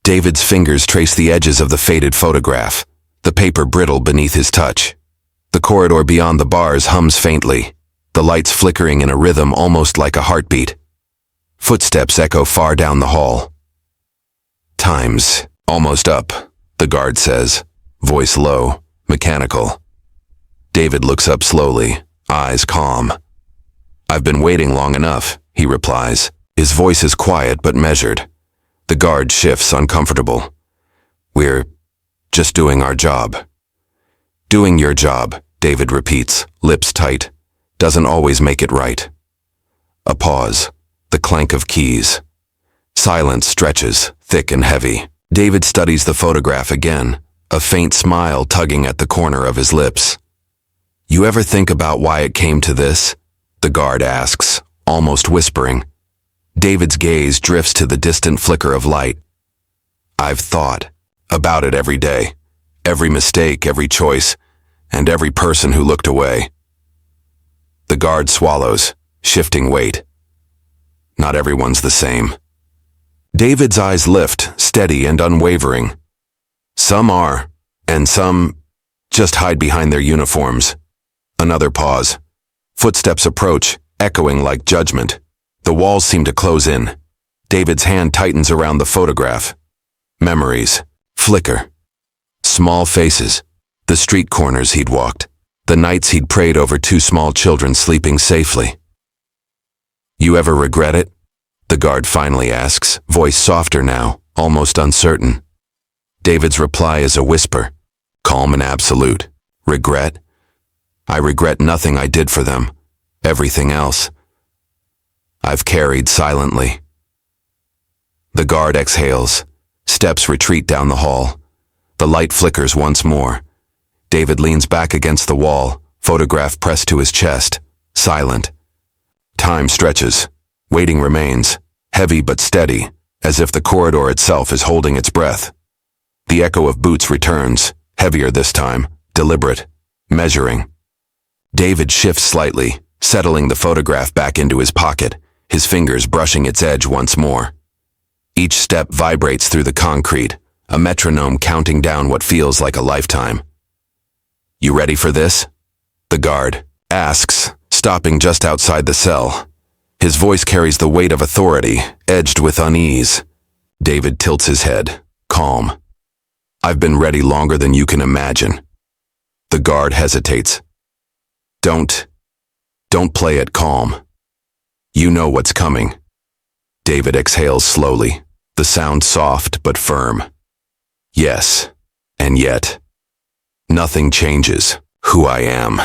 David's fingers trace the edges of the faded photograph, the paper brittle beneath his touch. The corridor beyond the bars hums faintly, the lights flickering in a rhythm almost like a heartbeat. Footsteps echo far down the hall. "Time's almost up," the guard says, voice low, mechanical. David looks up slowly, eyes calm. "I've been waiting long enough," he replies. His voice is quiet but measured. The guard shifts, uncomfortable. "We're just doing our job." "Doing your job," David repeats, lips tight. "Doesn't always make it right." A pause, the clank of keys. Silence stretches, thick and heavy. David studies the photograph again, a faint smile tugging at the corner of his lips. "You ever think about why it came to this?" the guard asks, almost whispering. David's gaze drifts to the distant flicker of light. "I've thought about it every day, every mistake, every choice, and every person who looked away." The guard swallows, shifting weight. "Not everyone's the same." David's eyes lift, steady and unwavering. "Some are, and some just hide behind their uniforms." Another pause. Footsteps approach, echoing like judgment. The walls seem to close in. David's hand tightens around the photograph. Memories flicker. Small faces, the street corners he'd walked, the nights he'd prayed over two small children sleeping safely. "You ever regret it?" the guard finally asks, voice softer now, almost uncertain. David's reply is a whisper, calm and absolute. "Regret? I regret nothing I did for them. Everything else I've carried silently." The guard exhales. Steps retreat down the hall. The light flickers once more. David leans back against the wall, photograph pressed to his chest, silent. Time stretches. Waiting remains, heavy but steady, as if the corridor itself is holding its breath. The echo of boots returns, heavier this time, deliberate, measuring. David shifts slightly, settling the photograph back into his pocket, his fingers brushing its edge once more. Each step vibrates through the concrete, a metronome counting down what feels like a lifetime. "You ready for this?" the guard asks, stopping just outside the cell. His voice carries the weight of authority, edged with unease. David tilts his head, calm. "I've been ready longer than you can imagine." The guard hesitates. Don't play it calm. You know what's coming." David exhales slowly, the sound soft but firm. "Yes, and yet, nothing changes who I am."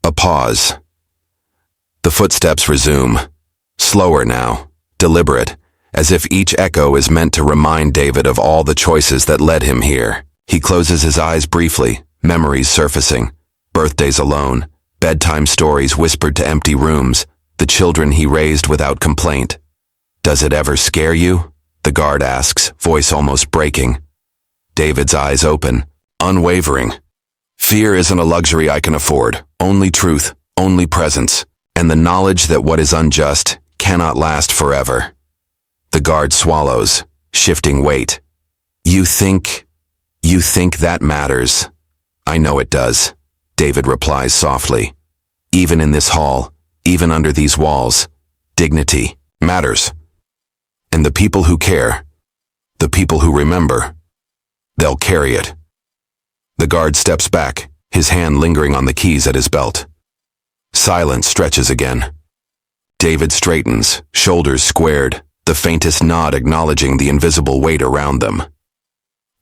A pause. The footsteps resume, slower now, deliberate, as if each echo is meant to remind David of all the choices that led him here. He closes his eyes briefly, memories surfacing, birthdays alone, bedtime stories whispered to empty rooms, the children he raised without complaint. "Does it ever scare you?" the guard asks, voice almost breaking. David's eyes open, unwavering. "Fear isn't a luxury I can afford. Only truth, only presence, and the knowledge that what is unjust cannot last forever." The guard swallows, shifting weight. You think that matters?" "I know it does," David replies softly. "Even in this hall, even under these walls, dignity matters. And the people who care, the people who remember, they'll carry it." The guard steps back, his hand lingering on the keys at his belt. Silence stretches again. David straightens, shoulders squared, the faintest nod acknowledging the invisible weight around them.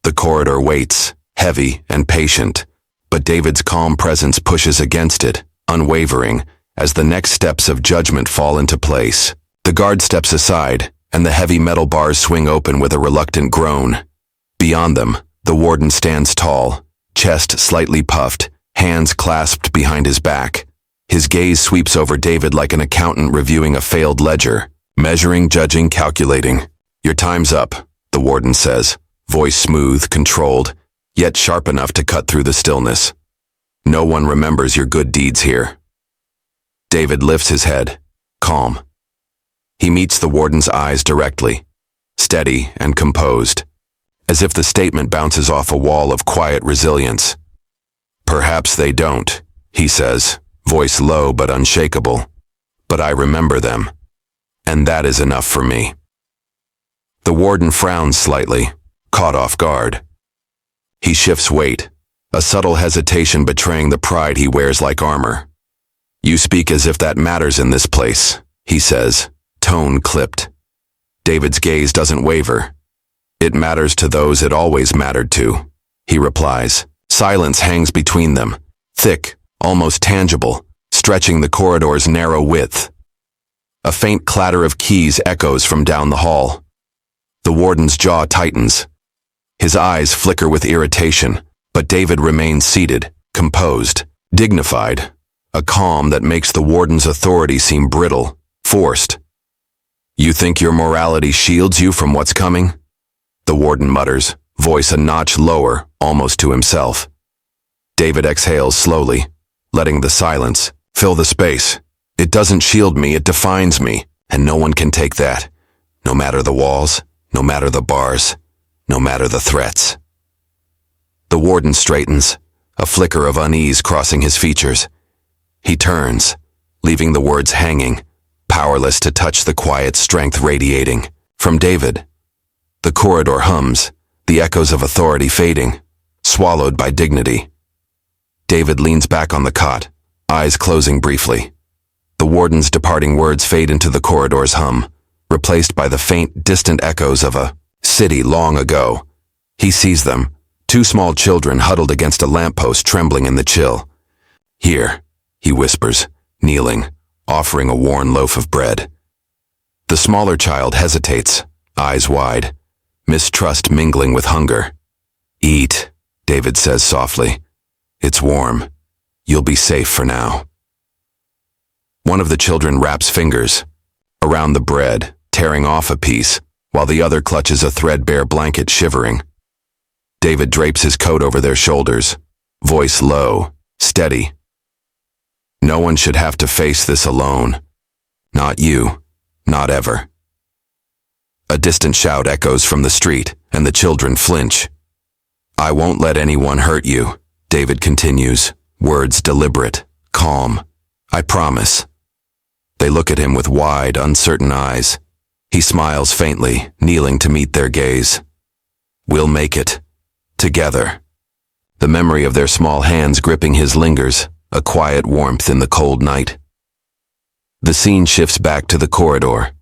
The corridor waits, heavy and patient, but David's calm presence pushes against it, unwavering, as the next steps of judgment fall into place. The guard steps aside, and the heavy metal bars swing open with a reluctant groan. Beyond them, the warden stands tall, chest slightly puffed, hands clasped behind his back. His gaze sweeps over David like an accountant reviewing a failed ledger, measuring, judging, calculating. "Your time's up," the warden says, voice smooth, controlled, yet sharp enough to cut through the stillness. "No one remembers your good deeds here." David lifts his head, calm. He meets the warden's eyes directly, steady and composed, as if the statement bounces off a wall of quiet resilience. "Perhaps they don't," he says, voice low but unshakable. "But I remember them. And that is enough for me." The warden frowns slightly, caught off guard. He shifts weight, a subtle hesitation betraying the pride he wears like armor. "You speak as if that matters in this place," he says, tone clipped. David's gaze doesn't waver. "It matters to those it always mattered to," he replies. Silence hangs between them, thick, almost tangible, stretching the corridor's narrow width. A faint clatter of keys echoes from down the hall. The warden's jaw tightens. His eyes flicker with irritation, but David remains seated, composed, dignified, a calm that makes the warden's authority seem brittle, forced. "You think your morality shields you from what's coming?" The warden mutters, voice a notch lower, almost to himself. David exhales slowly, letting the silence fill the space. "It doesn't shield me, it defines me, and no one can take that. No matter the walls, no matter the bars, no matter the threats." The warden straightens, a flicker of unease crossing his features. He turns, leaving the words hanging, powerless to touch the quiet strength radiating from David. The corridor hums, the echoes of authority fading, swallowed by dignity. David leans back on the cot, eyes closing briefly. The warden's departing words fade into the corridor's hum, replaced by the faint, distant echoes of a city long ago. He sees them, two small children huddled against a lamppost trembling in the chill. "Here," he whispers, kneeling, offering a worn loaf of bread. The smaller child hesitates, eyes wide, mistrust mingling with hunger. "Eat," David says softly. "It's warm. You'll be safe for now." One of the children wraps fingers around the bread, tearing off a piece, while the other clutches a threadbare blanket, shivering. David drapes his coat over their shoulders, voice low, steady. "No one should have to face this alone. Not you. Not ever." A distant shout echoes from the street, and the children flinch. "I won't let anyone hurt you," David continues, words deliberate, calm. "I promise." They look at him with wide, uncertain eyes. He smiles faintly, kneeling to meet their gaze. "We'll make it. Together." The memory of their small hands gripping his lingers, a quiet warmth in the cold night. The scene shifts back to the corridor.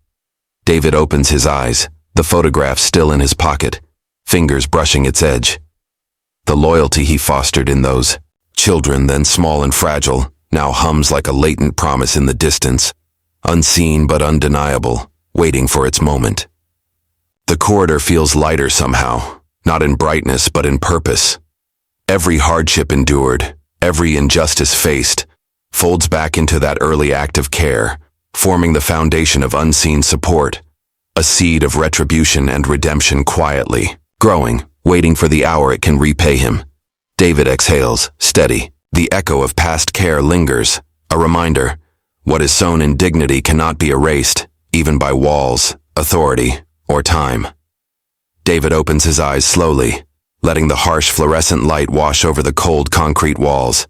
David opens his eyes, the photograph still in his pocket, fingers brushing its edge. The loyalty he fostered in those children, then small and fragile, now hums like a latent promise in the distance, unseen but undeniable, waiting for its moment. The corridor feels lighter somehow, not in brightness but in purpose. Every hardship endured, every injustice faced, folds back into that early act of care, forming the foundation of unseen support, a seed of retribution and redemption quietly, growing, waiting for the hour it can repay him. David exhales, steady. The echo of past care lingers, a reminder. What is sown in dignity cannot be erased, even by walls, authority, or time. David opens his eyes slowly, letting the harsh fluorescent light wash over the cold concrete walls.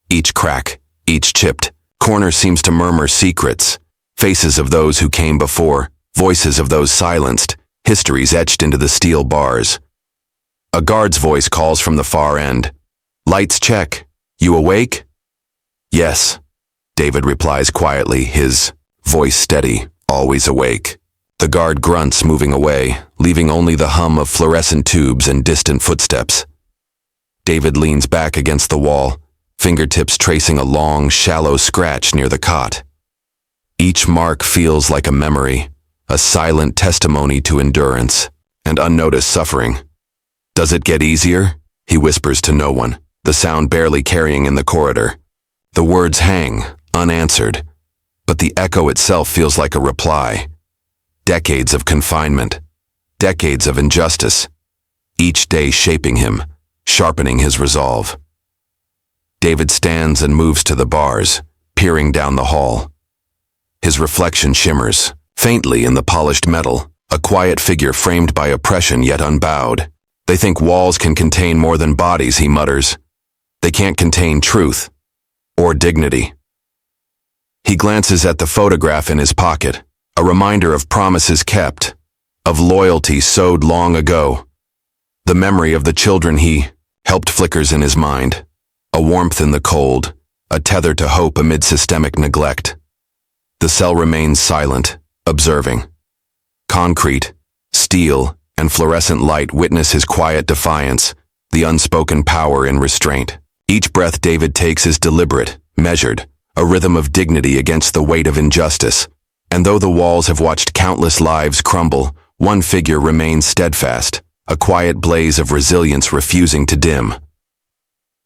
Each crack, each chipped corner seems to murmur secrets, faces of those who came before, voices of those silenced, histories etched into the steel bars. A guard's voice calls from the far end. "Lights check. You awake?" "Yes," David replies quietly, his voice steady, always awake. The guard grunts, moving away, leaving only the hum of fluorescent tubes and distant footsteps. David leans back against the wall, fingertips tracing a long, shallow scratch near the cot. Each mark feels like a memory, a silent testimony to endurance and unnoticed suffering. "Does it get easier?" he whispers to no one, the sound barely carrying in the corridor. The words hang, unanswered, but the echo itself feels like a reply. Decades of confinement, decades of injustice, each day shaping him, sharpening his resolve. David stands and moves to the bars, peering down the hall. His reflection shimmers, faintly in the polished metal, a quiet figure framed by oppression yet unbowed. They think walls can contain more than bodies, he mutters. They can't contain truth or dignity. He glances at the photograph in his pocket, a reminder of promises kept, of loyalty sowed long ago. The memory of the children he helped flickers in his mind, a warmth in the cold, a tether to hope amid systemic neglect. The cell remains silent, observing. Concrete, steel, and fluorescent light witness his quiet defiance, the unspoken power in restraint. Each breath David takes is deliberate, measured, a rhythm of dignity against the weight of injustice. And though the walls have watched countless lives crumble, one figure remains steadfast, a quiet blaze of resilience refusing to dim.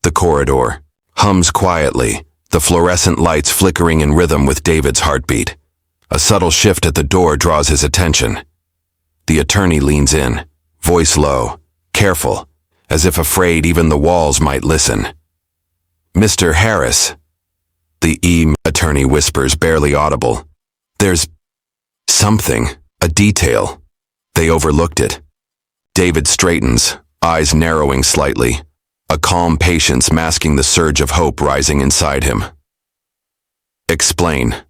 The corridor hums quietly, the fluorescent lights flickering in rhythm with David's heartbeat. A subtle shift at the door draws his attention. The attorney leans in, voice low, careful, as if afraid even the walls might listen. "Mr. Harris," the attorney whispers, barely audible. "There's something, a detail." They overlooked it. David straightens, eyes narrowing slightly, a calm patience masking the surge of hope rising inside him. "Explain,"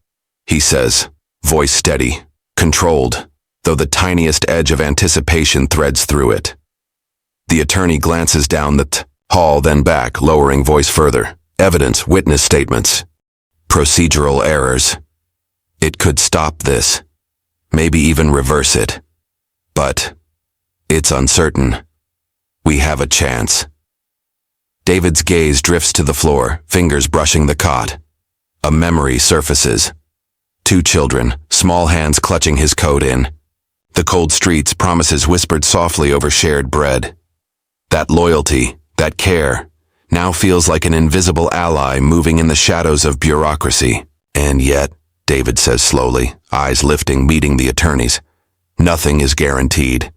he says, voice steady, controlled, though the tiniest edge of anticipation threads through it. The attorney glances down the hall, then back, lowering voice further. "Evidence, witness statements, procedural errors. It could stop this, maybe even reverse it. But it's uncertain. We have a chance." David's gaze drifts to the floor, fingers brushing the cot. A memory surfaces. 2 children, small hands clutching his coat in. The cold streets, promises whispered softly over shared bread. That loyalty, that care, now feels like an invisible ally moving in the shadows of bureaucracy. "And yet," David says slowly, eyes lifting, meeting the attorney's, "nothing is guaranteed."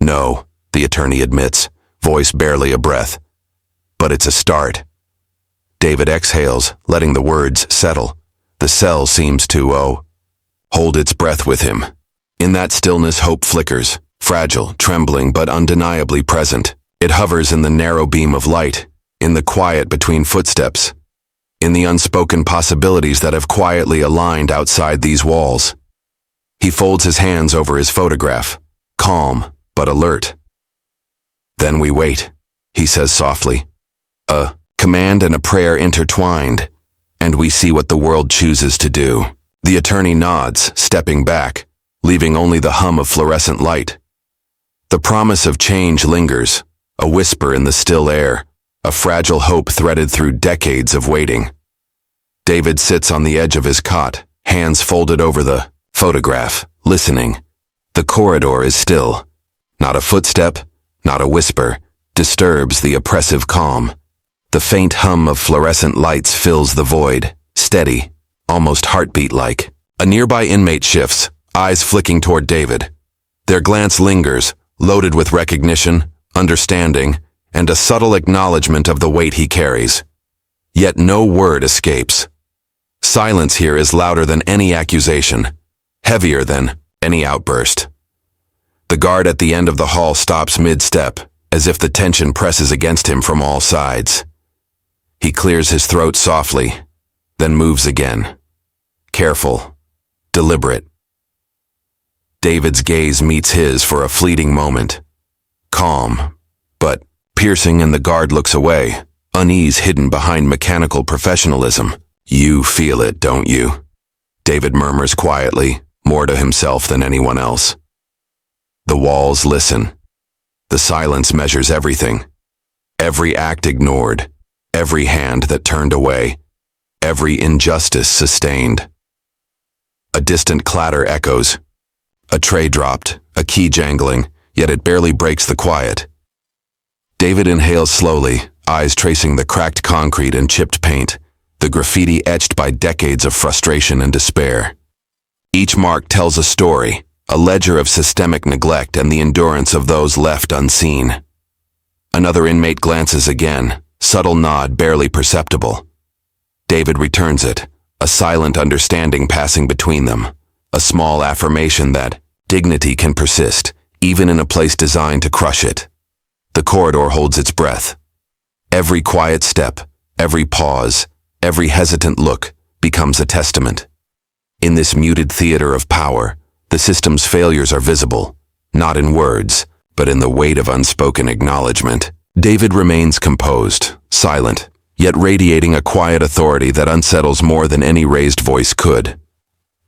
"No," the attorney admits, voice barely a breath. "But it's a start." David exhales, letting the words settle. The cell seems to, hold its breath with him. In that stillness, hope flickers, fragile, trembling, but undeniably present. It hovers in the narrow beam of light, in the quiet between footsteps, in the unspoken possibilities that have quietly aligned outside these walls. He folds his hands over his photograph, calm but alert. "Then we wait," he says softly. A command and a prayer intertwined, and we see what the world chooses to do. The attorney nods, stepping back, leaving only the hum of fluorescent light. The promise of change lingers, a whisper in the still air, a fragile hope threaded through decades of waiting. David sits on the edge of his cot, hands folded over the photograph, listening. The corridor is still. Not a footstep, not a whisper, disturbs the oppressive calm. The faint hum of fluorescent lights fills the void, steady, almost heartbeat-like. A nearby inmate shifts, eyes flicking toward David. Their glance lingers, loaded with recognition, understanding, and a subtle acknowledgement of the weight he carries. Yet no word escapes. Silence here is louder than any accusation, heavier than any outburst. The guard at the end of the hall stops mid-step, as if the tension presses against him from all sides. He clears his throat softly, then moves again. Careful, deliberate. David's gaze meets his for a fleeting moment. Calm, but piercing, and the guard looks away, unease hidden behind mechanical professionalism. "You feel it, don't you?" David murmurs quietly, more to himself than anyone else. The walls listen. The silence measures everything. Every act ignored, every hand that turned away, every injustice sustained. A distant clatter echoes. A tray dropped, a key jangling, yet it barely breaks the quiet. David inhales slowly, eyes tracing the cracked concrete and chipped paint, the graffiti etched by decades of frustration and despair. Each mark tells a story, a ledger of systemic neglect and the endurance of those left unseen. Another inmate glances again, subtle nod barely perceptible. David returns it, a silent understanding passing between them, a small affirmation that dignity can persist, even in a place designed to crush it. The corridor holds its breath. Every quiet step, every pause, every hesitant look becomes a testament. In this muted theater of power, the system's failures are visible, not in words, but in the weight of unspoken acknowledgement. David remains composed, silent, yet radiating a quiet authority that unsettles more than any raised voice could.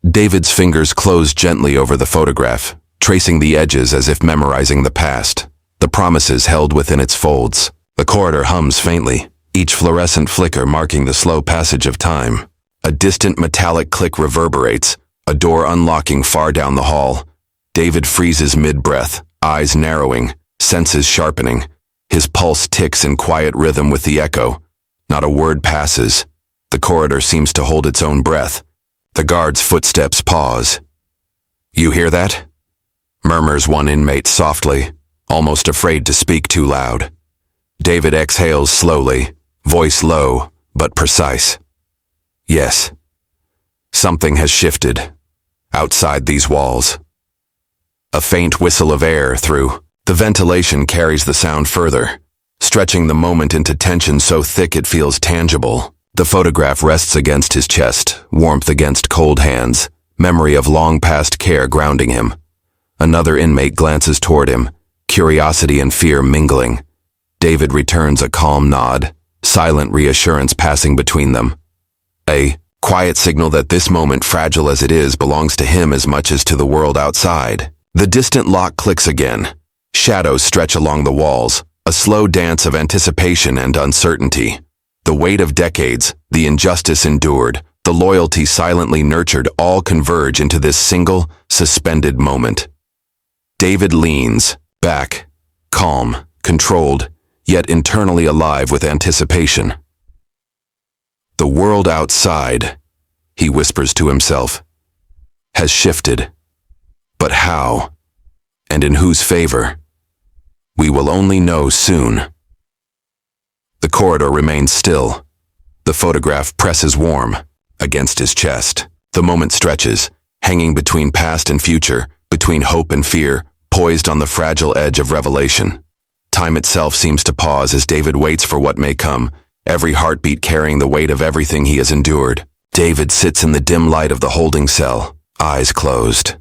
David's fingers close gently over the photograph, tracing the edges as if memorizing the past, the promises held within its folds. The corridor hums faintly, each fluorescent flicker marking the slow passage of time. A distant metallic click reverberates, a door unlocking far down the hall. David freezes mid-breath, eyes narrowing, senses sharpening. His pulse ticks in quiet rhythm with the echo. Not a word passes. The corridor seems to hold its own breath. The guard's footsteps pause. "You hear that?" murmurs one inmate softly, almost afraid to speak too loud. David exhales slowly, voice low, but precise. Yes. Something has shifted. Outside these walls. A faint whistle of air through the ventilation carries the sound further, stretching the moment into tension so thick it feels tangible. The photograph rests against his chest, warmth against cold hands, memory of long-past care grounding him. Another inmate glances toward him, curiosity and fear mingling. David returns a calm nod, silent reassurance passing between them. A quiet signal that this moment, fragile as it is, belongs to him as much as to the world outside. The distant lock clicks again. Shadows stretch along the walls, a slow dance of anticipation and uncertainty. The weight of decades, the injustice endured, the loyalty silently nurtured all converge into this single, suspended moment. David leans back, calm, controlled, yet internally alive with anticipation. The world outside, he whispers to himself, has shifted. But how? And in whose favor? We will only know soon. The corridor remains still. The photograph presses warm against his chest. The moment stretches, hanging between past and future, between hope and fear, poised on the fragile edge of revelation. Time itself seems to pause as David waits for what may come, every heartbeat carrying the weight of everything he has endured. David sits in the dim light of the holding cell, eyes closed.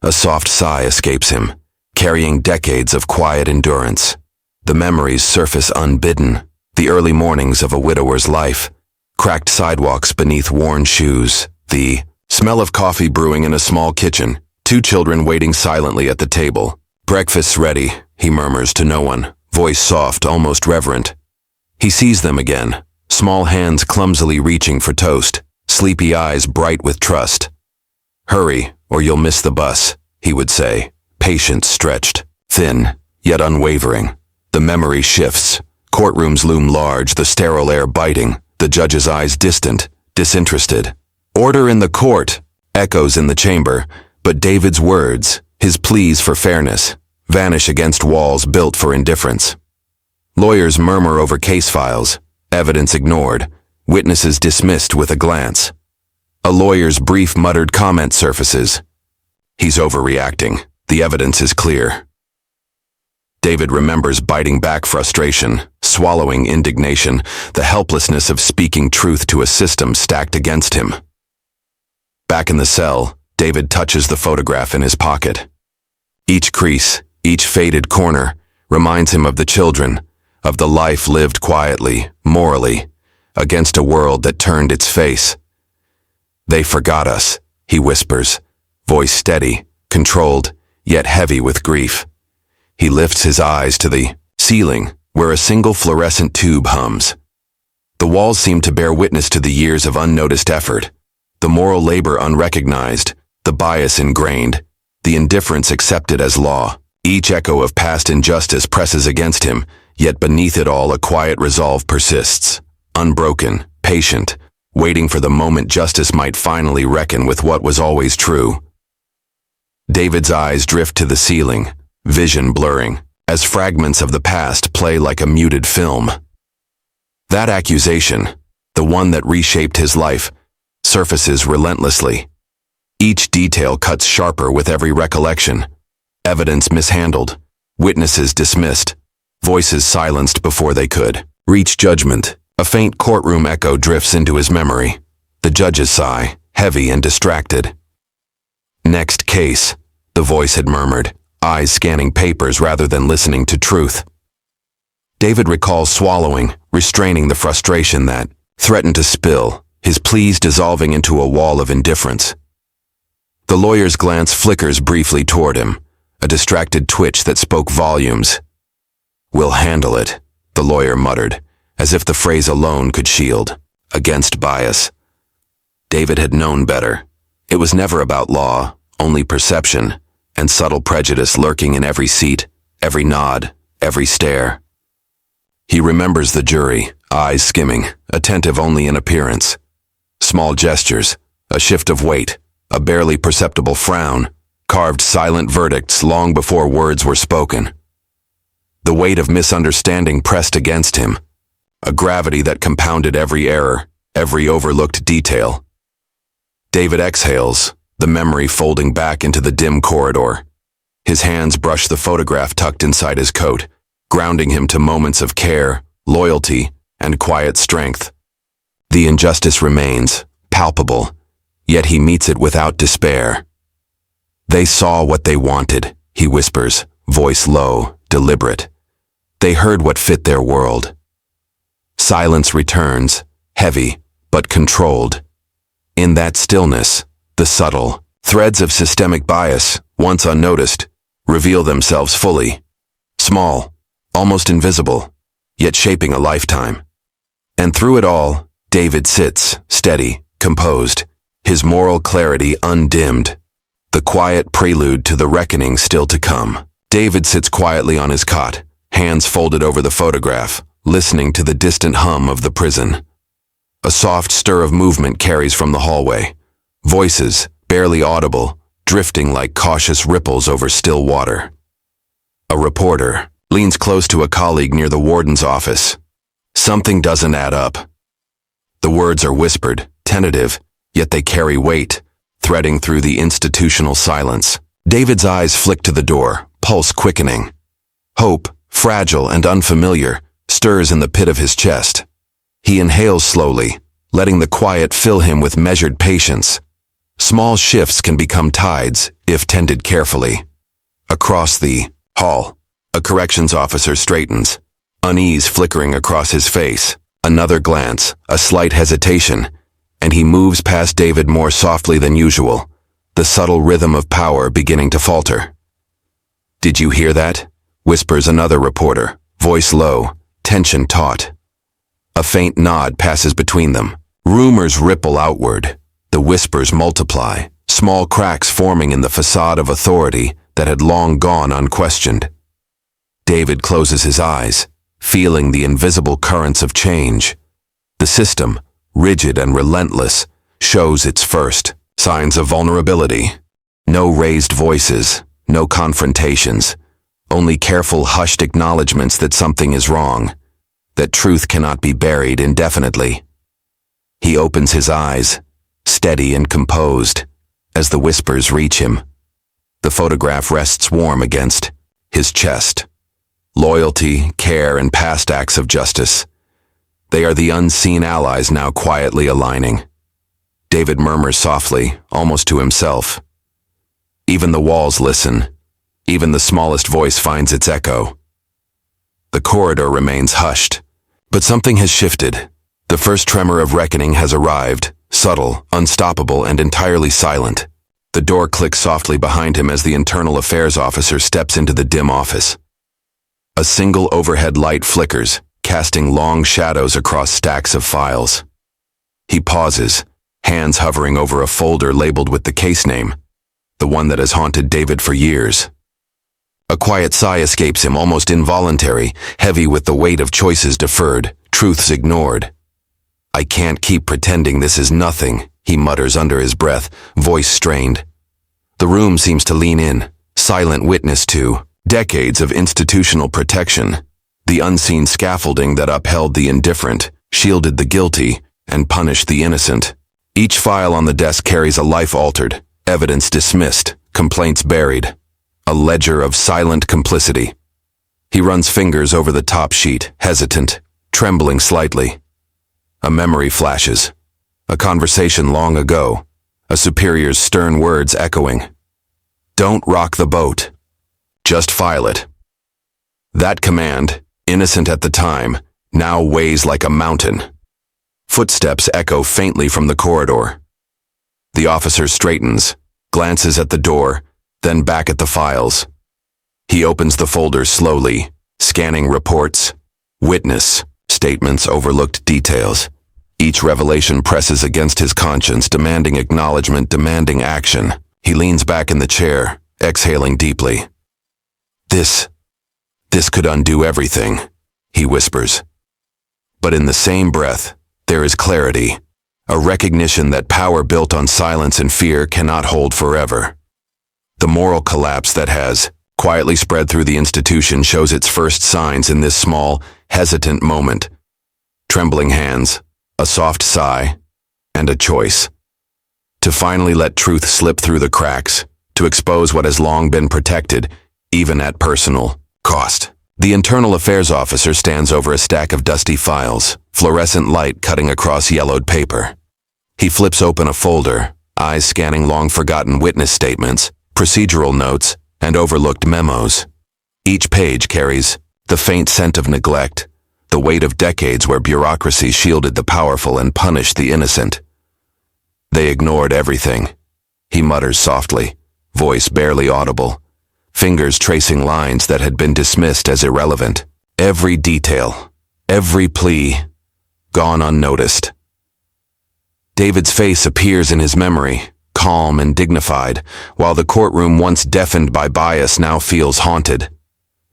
A soft sigh escapes him, carrying decades of quiet endurance. The memories surface unbidden, the early mornings of a widower's life, cracked sidewalks beneath worn shoes, the smell of coffee brewing in a small kitchen, two children waiting silently at the table. "Breakfast's ready," he murmurs to no one, voice soft, almost reverent. He sees them again, small hands clumsily reaching for toast, sleepy eyes bright with trust. "Hurry, or you'll miss the bus," he would say, patience stretched, thin, yet unwavering. The memory shifts. Courtrooms loom large, the sterile air biting, the judge's eyes distant, disinterested. "Order in the court," echoes in the chamber, but David's words, his pleas for fairness, vanish against walls built for indifference. Lawyers murmur over case files, evidence ignored, witnesses dismissed with a glance. A lawyer's brief muttered comment surfaces. He's overreacting. The evidence is clear. David remembers biting back frustration, swallowing indignation, the helplessness of speaking truth to a system stacked against him. Back in the cell, David touches the photograph in his pocket. Each crease, each faded corner, reminds him of the children, of the life lived quietly, morally, against a world that turned its face. "They forgot us," he whispers, voice steady, controlled, yet heavy with grief. He lifts his eyes to the ceiling, where a single fluorescent tube hums. The walls seem to bear witness to the years of unnoticed effort, the moral labor unrecognized, the bias ingrained, the indifference accepted as law. Each echo of past injustice presses against him, yet beneath it all a quiet resolve persists, unbroken, patient, waiting for the moment justice might finally reckon with what was always true. David's eyes drift to the ceiling, vision blurring, as fragments of the past play like a muted film. That accusation, the one that reshaped his life, surfaces relentlessly. Each detail cuts sharper with every recollection. Evidence mishandled, witnesses dismissed, Voices silenced before they could reach judgment. A faint courtroom echo drifts into his memory. The judge's sigh, heavy and distracted. "Next case," the voice had murmured, eyes scanning papers rather than listening to truth. David recalls swallowing, restraining the frustration that threatened to spill, his pleas dissolving into a wall of indifference. The lawyer's glance flickers briefly toward him, a distracted twitch that spoke volumes. "We'll handle it," the lawyer muttered, as if the phrase alone could shield against bias. David had known better. It was never about law, only perception, and subtle prejudice lurking in every seat, every nod, every stare. He remembers the jury, eyes skimming, attentive only in appearance. Small gestures, a shift of weight, a barely perceptible frown, carved silent verdicts long before words were spoken. The weight of misunderstanding pressed against him, a gravity that compounded every error, every overlooked detail. David exhales, the memory folding back into the dim corridor. His hands brush the photograph tucked inside his coat, grounding him to moments of care, loyalty, and quiet strength. The injustice remains, palpable, yet he meets it without despair. "They saw what they wanted," he whispers, voice low, deliberate. "They heard what fit their world." Silence returns, heavy, but controlled. In that stillness, the subtle threads of systemic bias, once unnoticed, reveal themselves fully. Small, almost invisible, yet shaping a lifetime. And through it all, David sits, steady, composed, his moral clarity undimmed, the quiet prelude to the reckoning still to come. David sits quietly on his cot, hands folded over the photograph, listening to the distant hum of the prison. A soft stir of movement carries from the hallway. Voices, barely audible, drifting like cautious ripples over still water. A reporter leans close to a colleague near the warden's office. Something doesn't add up. The words are whispered, tentative, yet they carry weight, threading through the institutional silence. David's eyes flick to the door, pulse quickening. Hope, fragile and unfamiliar, stirs in the pit of his chest. He inhales slowly, letting the quiet fill him with measured patience. Small shifts can become tides, if tended carefully. Across the hall, a corrections officer straightens, unease flickering across his face. Another glance, a slight hesitation, and he moves past David more softly than usual, the subtle rhythm of power beginning to falter. "Did you hear that?" whispers another reporter, voice low, tension taut. A faint nod passes between them. Rumors ripple outward. The whispers multiply, small cracks forming in the facade of authority that had long gone unquestioned. David closes his eyes, feeling the invisible currents of change. The system, rigid and relentless, shows its first signs of vulnerability. No raised voices, no confrontations, only careful hushed acknowledgments that something is wrong, that truth cannot be buried indefinitely. He opens his eyes, steady and composed, as the whispers reach him. The photograph rests warm against his chest. Loyalty, care, and past acts of justice. They are the unseen allies now quietly aligning. David murmurs softly, almost to himself. Even the walls listen. Even the smallest voice finds its echo. The corridor remains hushed, but something has shifted. The first tremor of reckoning has arrived, subtle, unstoppable, and entirely silent. The door clicks softly behind him as the internal affairs officer steps into the dim office. A single overhead light flickers, casting long shadows across stacks of files. He pauses, hands hovering over a folder labeled with the case name, the one that has haunted David for years. A quiet sigh escapes him, almost involuntary, heavy with the weight of choices deferred, truths ignored. "I can't keep pretending this is nothing," he mutters under his breath, voice strained. The room seems to lean in, silent witness to decades of institutional protection, the unseen scaffolding that upheld the indifferent, shielded the guilty, and punished the innocent. Each file on the desk carries a life altered, evidence dismissed, complaints buried, a ledger of silent complicity. He runs fingers over the top sheet, hesitant, trembling slightly. A memory flashes. A conversation long ago. A superior's stern words echoing. "Don't rock the boat. Just file it." That command, innocent at the time, now weighs like a mountain. Footsteps echo faintly from the corridor. The officer straightens, glances at the door, then back at the files. He opens the folder slowly, scanning reports, witness statements, overlooked details. Each revelation presses against his conscience, demanding acknowledgement, demanding action. He leans back in the chair, exhaling deeply. This could undo everything, he whispers. But in the same breath, there is clarity, a recognition that power built on silence and fear cannot hold forever. The moral collapse that has quietly spread through the institution shows its first signs in this small, hesitant moment. Trembling hands, a soft sigh, and a choice. To finally let truth slip through the cracks, to expose what has long been protected, even at personal cost. The internal affairs officer stands over a stack of dusty files, fluorescent light cutting across yellowed paper. He flips open a folder, eyes scanning long-forgotten witness statements, procedural notes, and overlooked memos. Each page carries the faint scent of neglect, the weight of decades where bureaucracy shielded the powerful and punished the innocent. They ignored everything, he mutters softly, voice barely audible, fingers tracing lines that had been dismissed as irrelevant. Every detail, every plea, gone unnoticed. David's face appears in his memory, calm and dignified, while the courtroom once deafened by bias now feels haunted.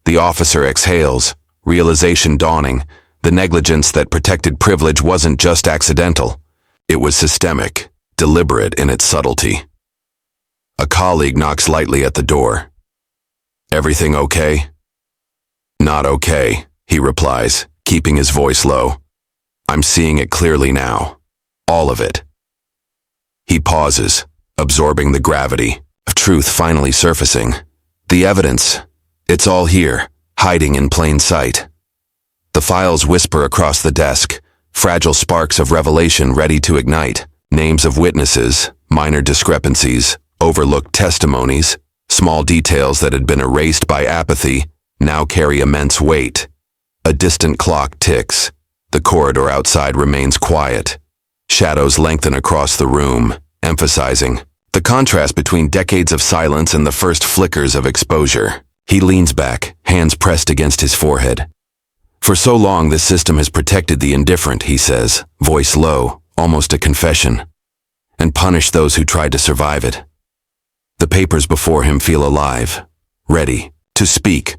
The officer exhales, realization dawning. The negligence that protected privilege wasn't just accidental. It was systemic, deliberate in its subtlety. A colleague knocks lightly at the door. "Everything okay?" "Not okay," he replies, keeping his voice low. "I'm seeing it clearly now. All of it." He pauses, absorbing the gravity of truth finally surfacing. The evidence, it's all here, hiding in plain sight. The files whisper across the desk, fragile sparks of revelation ready to ignite. Names of witnesses, minor discrepancies, overlooked testimonies, small details that had been erased by apathy, now carry immense weight. A distant clock ticks. The corridor outside remains quiet. Shadows lengthen across the room, emphasizing the contrast between decades of silence and the first flickers of exposure. He leans back, hands pressed against his forehead. "For so long this system has protected the indifferent," he says, voice low, almost a confession, "and punished those who tried to survive it." The papers before him feel alive, ready to speak,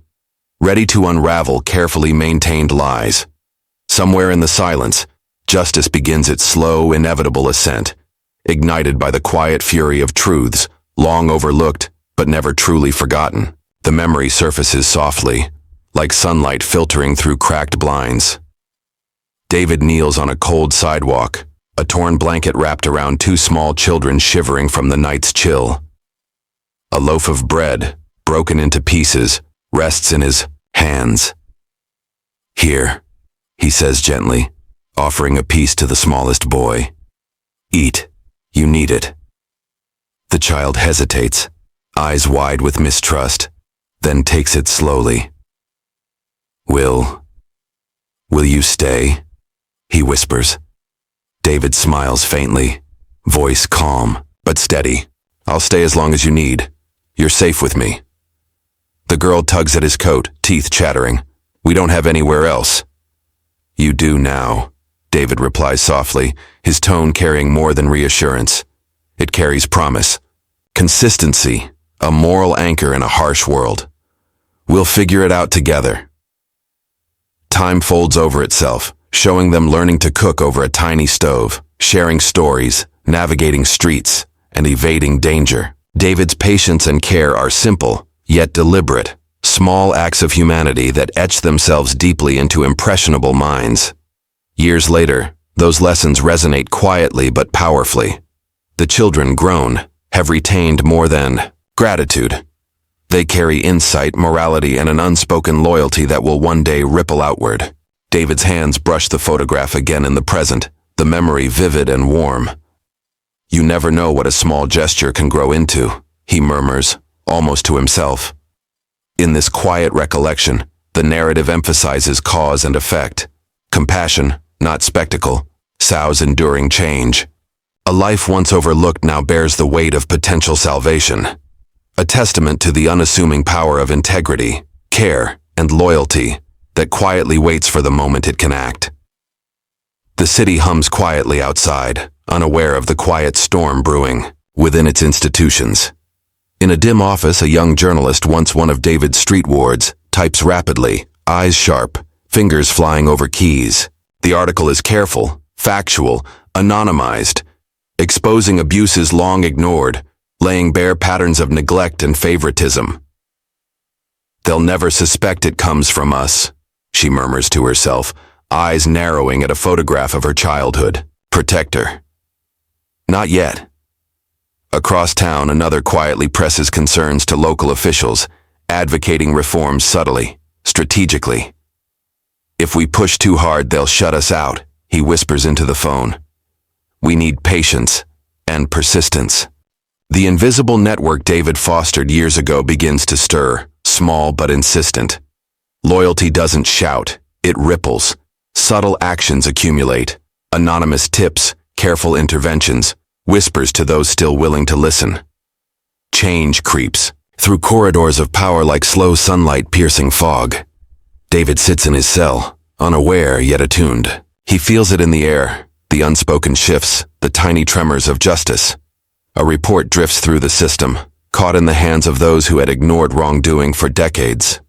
ready to unravel carefully maintained lies. Somewhere in the silence, justice begins its slow, inevitable ascent, ignited by the quiet fury of truths, long overlooked but never truly forgotten. The memory surfaces softly, like sunlight filtering through cracked blinds. David kneels on a cold sidewalk, a torn blanket wrapped around two small children shivering from the night's chill. A loaf of bread, broken into pieces, rests in his hands. "Here," he says gently, offering a piece to the smallest boy. "Eat. You need it." The child hesitates, eyes wide with mistrust, then takes it slowly. Will you stay?" he whispers. David smiles faintly, voice calm but steady. "I'll stay as long as you need. You're safe with me." The girl tugs at his coat, teeth chattering. "We don't have anywhere else." "You do now," David replies softly, his tone carrying more than reassurance. It carries promise, consistency, a moral anchor in a harsh world. "We'll figure it out together." Time folds over itself, showing them learning to cook over a tiny stove, sharing stories, navigating streets, and evading danger. David's patience and care are simple, yet deliberate, small acts of humanity that etch themselves deeply into impressionable minds. Years later, those lessons resonate quietly but powerfully. The children, grown, have retained more than gratitude. They carry insight, morality, and an unspoken loyalty that will one day ripple outward. David's hands brush the photograph again in the present, the memory vivid and warm. You never know what a small gesture can grow into, he murmurs, almost to himself. In this quiet recollection, the narrative emphasizes cause and effect. Compassion, not spectacle, sows enduring change. A life once overlooked now bears the weight of potential salvation. A testament to the unassuming power of integrity, care, and loyalty that quietly waits for the moment it can act. The city hums quietly outside, unaware of the quiet storm brewing within its institutions. In a dim office, a young journalist, once one of David's street wards, types rapidly, eyes sharp, fingers flying over keys. The article is careful, factual, anonymized, exposing abuses long ignored, laying bare patterns of neglect and favoritism. They'll never suspect it comes from us, she murmurs to herself, eyes narrowing at a photograph of her childhood. Protect her. Not yet. Across town, another quietly presses concerns to local officials, advocating reforms subtly, strategically. If we push too hard, they'll shut us out, he whispers into the phone. We need patience and persistence. The invisible network David fostered years ago begins to stir, small but insistent. Loyalty doesn't shout, it ripples. Subtle actions accumulate. Anonymous tips, careful interventions, whispers to those still willing to listen. Change creeps through corridors of power like slow sunlight piercing fog. David sits in his cell, unaware yet attuned. He feels it in the air, the unspoken shifts, the tiny tremors of justice. A report drifts through the system, caught in the hands of those who had ignored wrongdoing for decades.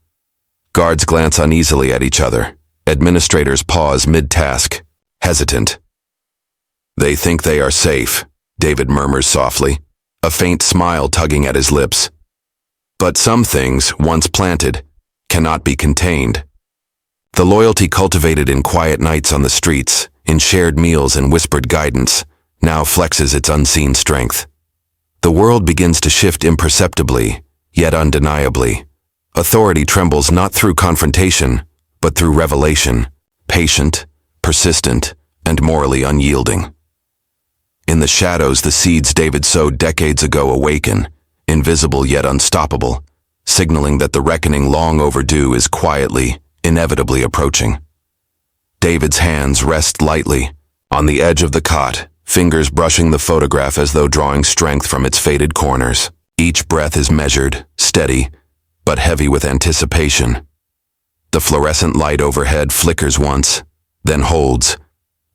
Guards glance uneasily at each other. Administrators pause mid-task, hesitant. They think they are safe, David murmurs softly, a faint smile tugging at his lips. But some things, once planted, cannot be contained. The loyalty cultivated in quiet nights on the streets, in shared meals and whispered guidance, now flexes its unseen strength. The world begins to shift imperceptibly, yet undeniably. Authority trembles not through confrontation, but through revelation, patient, persistent, and morally unyielding. In the shadows, the seeds David sowed decades ago awaken, invisible yet unstoppable, signaling that the reckoning long overdue is quietly, inevitably approaching. David's hands rest lightly on the edge of the cot, fingers brushing the photograph as though drawing strength from its faded corners. Each breath is measured, steady, but heavy with anticipation. The fluorescent light overhead flickers once, then holds,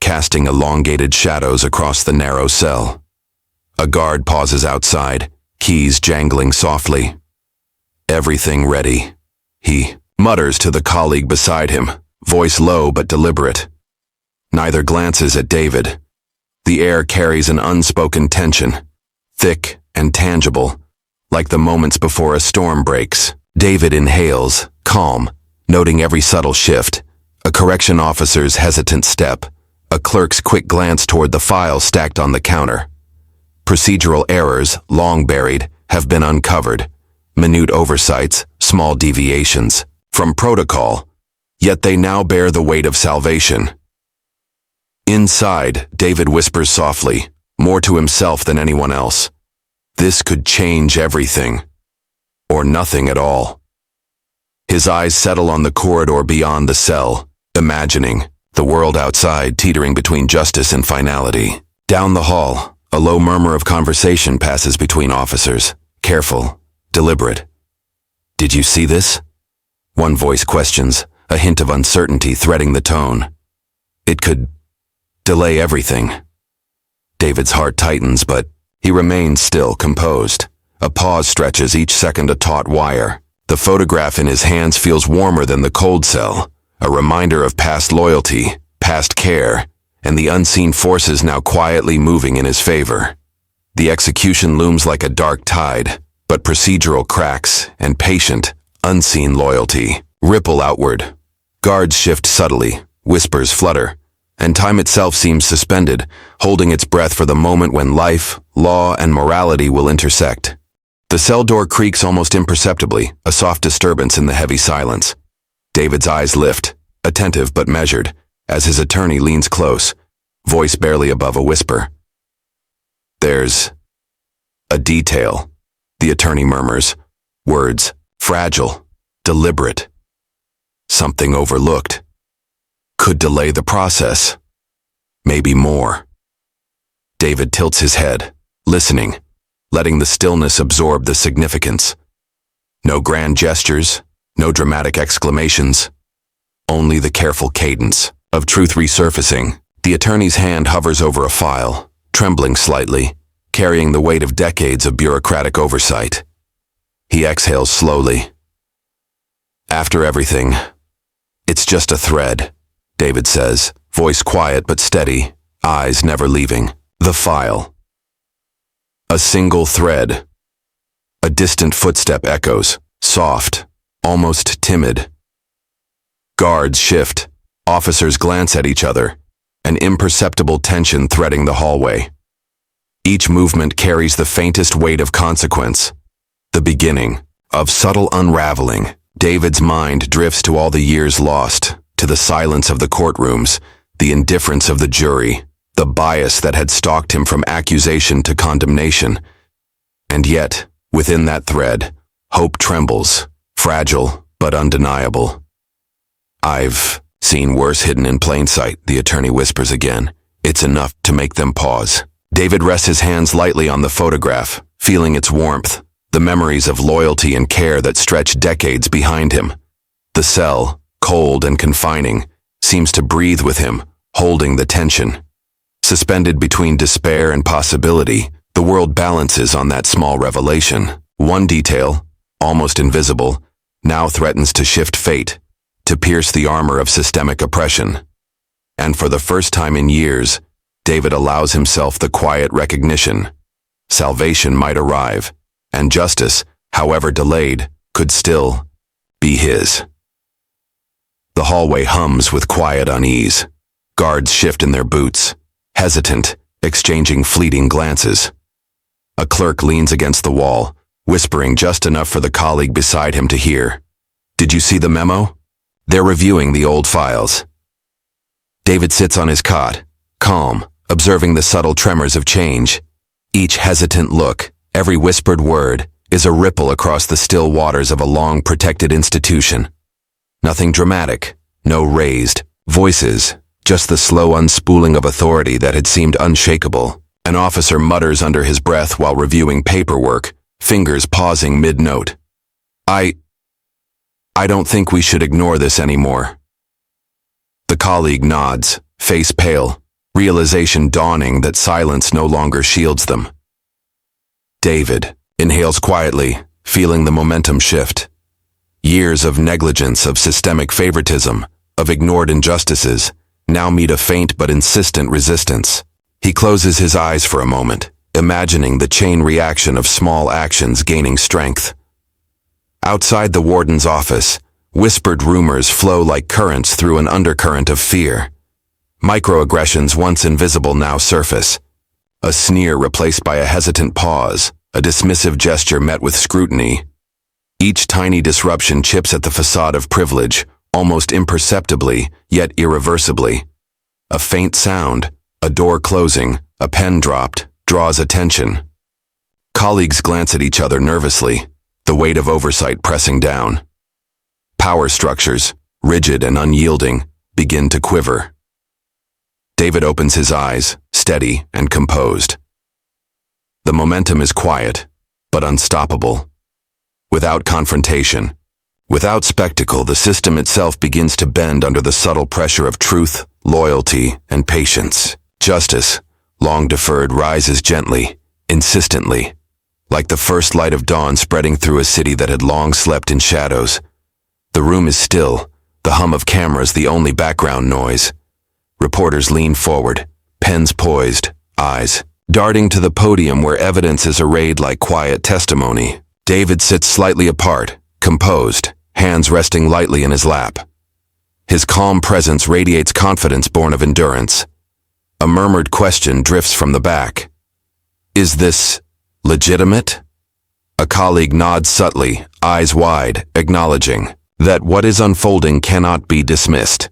casting elongated shadows across the narrow cell. A guard pauses outside, keys jangling softly. Everything ready, he mutters to the colleague beside him, voice low but deliberate. Neither glances at David. The air carries an unspoken tension, thick and tangible, like the moments before a storm breaks. David inhales, calm, noting every subtle shift, a correction officer's hesitant step, a clerk's quick glance toward the file stacked on the counter. Procedural errors, long buried, have been uncovered, minute oversights, small deviations from protocol, yet they now bear the weight of salvation. Inside, David whispers softly, more to himself than anyone else. This could change everything, or nothing at all. His eyes settle on the corridor beyond the cell, imagining the world outside teetering between justice and finality. Down the hall, a low murmur of conversation passes between officers, careful, deliberate. Did you see this? One voice questions, a hint of uncertainty threading the tone. It could delay everything. David's heart tightens, but he remains still, composed. A pause stretches each second a taut wire. The photograph in his hands feels warmer than the cold cell, a reminder of past loyalty, past care, and the unseen forces now quietly moving in his favor. The execution looms like a dark tide, but procedural cracks and patient, unseen loyalty ripple outward. Guards shift subtly, whispers flutter, and time itself seems suspended, holding its breath for the moment when life, law, and morality will intersect. The The cell door creaks almost imperceptibly, a soft disturbance in the heavy silence. David's eyes lift, attentive but measured, as his attorney leans close, voice barely above a whisper. "There's a detail," the attorney murmurs, words fragile, deliberate. "Something overlooked. Could delay the process. Maybe more." David tilts his head, listening, letting the stillness absorb the significance. No grand gestures, no dramatic exclamations, only the careful cadence of truth resurfacing. The attorney's hand hovers over a file, trembling slightly, carrying the weight of decades of bureaucratic oversight. He exhales slowly. "After everything, it's just a thread," David says, voice quiet but steady, eyes never leaving the file. A single thread. A distant footstep echoes, soft, almost timid. Guards shift, officers glance at each other, an imperceptible tension threading the hallway. Each movement carries the faintest weight of consequence, the beginning of subtle unraveling. David's mind drifts to all the years lost, to the silence of the courtrooms, the indifference of the jury, the bias that had stalked him from accusation to condemnation. And yet, within that thread, hope trembles, fragile but undeniable. "I've seen worse hidden in plain sight," the attorney whispers again. "It's enough to make them pause." David rests his hands lightly on the photograph, feeling its warmth, the memories of loyalty and care that stretch decades behind him. The cell, cold and confining, seems to breathe with him, holding the tension. Suspended between despair and possibility, the world balances on that small revelation. One detail, almost invisible, now threatens to shift fate, to pierce the armor of systemic oppression. And for the first time in years, David allows himself the quiet recognition. Salvation might arrive, and justice, however delayed, could still be his. The hallway hums with quiet unease. Guards shift in their boots, hesitant, exchanging fleeting glances. A clerk leans against the wall, whispering just enough for the colleague beside him to hear. "Did you see the memo?" They're reviewing the old files. David sits on his cot, calm, observing the subtle tremors of change. Each hesitant look, every whispered word, is a ripple across the still waters of a long-protected institution. Nothing dramatic, no raised voices, just the slow unspooling of authority that had seemed unshakable. An officer mutters under his breath while reviewing paperwork, fingers pausing mid-note. I don't think we should ignore this anymore." The colleague nods, face pale, realization dawning that silence no longer shields them. David inhales quietly, feeling the momentum shift. Years of negligence, of systemic favoritism, of ignored injustices, now meet a faint but insistent resistance. He closes his eyes for a moment, imagining the chain reaction of small actions gaining strength. Outside the warden's office, whispered rumors flow like currents through an undercurrent of fear. Microaggressions once invisible now surface. A sneer replaced by a hesitant pause, a dismissive gesture met with scrutiny. Each tiny disruption chips at the facade of privilege, almost imperceptibly, yet irreversibly. A faint sound, a door closing, a pen dropped, draws attention. Colleagues glance at each other nervously, the weight of oversight pressing down. Power structures, rigid and unyielding, begin to quiver. David opens his eyes, steady and composed. The momentum is quiet, but unstoppable. Without confrontation, without spectacle, the system itself begins to bend under the subtle pressure of truth, loyalty, and patience. Justice, long deferred, rises gently, insistently, like the first light of dawn spreading through a city that had long slept in shadows. The room is still, the hum of cameras the only background noise. Reporters lean forward, pens poised, eyes darting to the podium where evidence is arrayed like quiet testimony. David sits slightly apart, composed, hands resting lightly in his lap. His calm presence radiates confidence born of endurance. A murmured question drifts from the back. Is this legitimate? A colleague nods subtly, eyes wide, acknowledging that what is unfolding cannot be dismissed.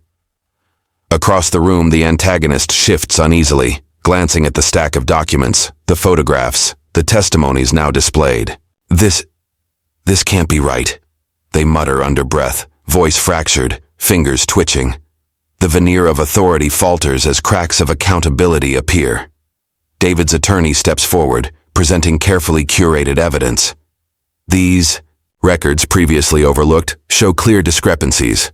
Across the room, the antagonist shifts uneasily, glancing at the stack of documents, the photographs, the testimonies now displayed. This can't be right, they mutter under breath, voice fractured, fingers twitching. The veneer of authority falters as cracks of accountability appear. David's attorney steps forward, presenting carefully curated evidence. These records previously overlooked show clear discrepancies.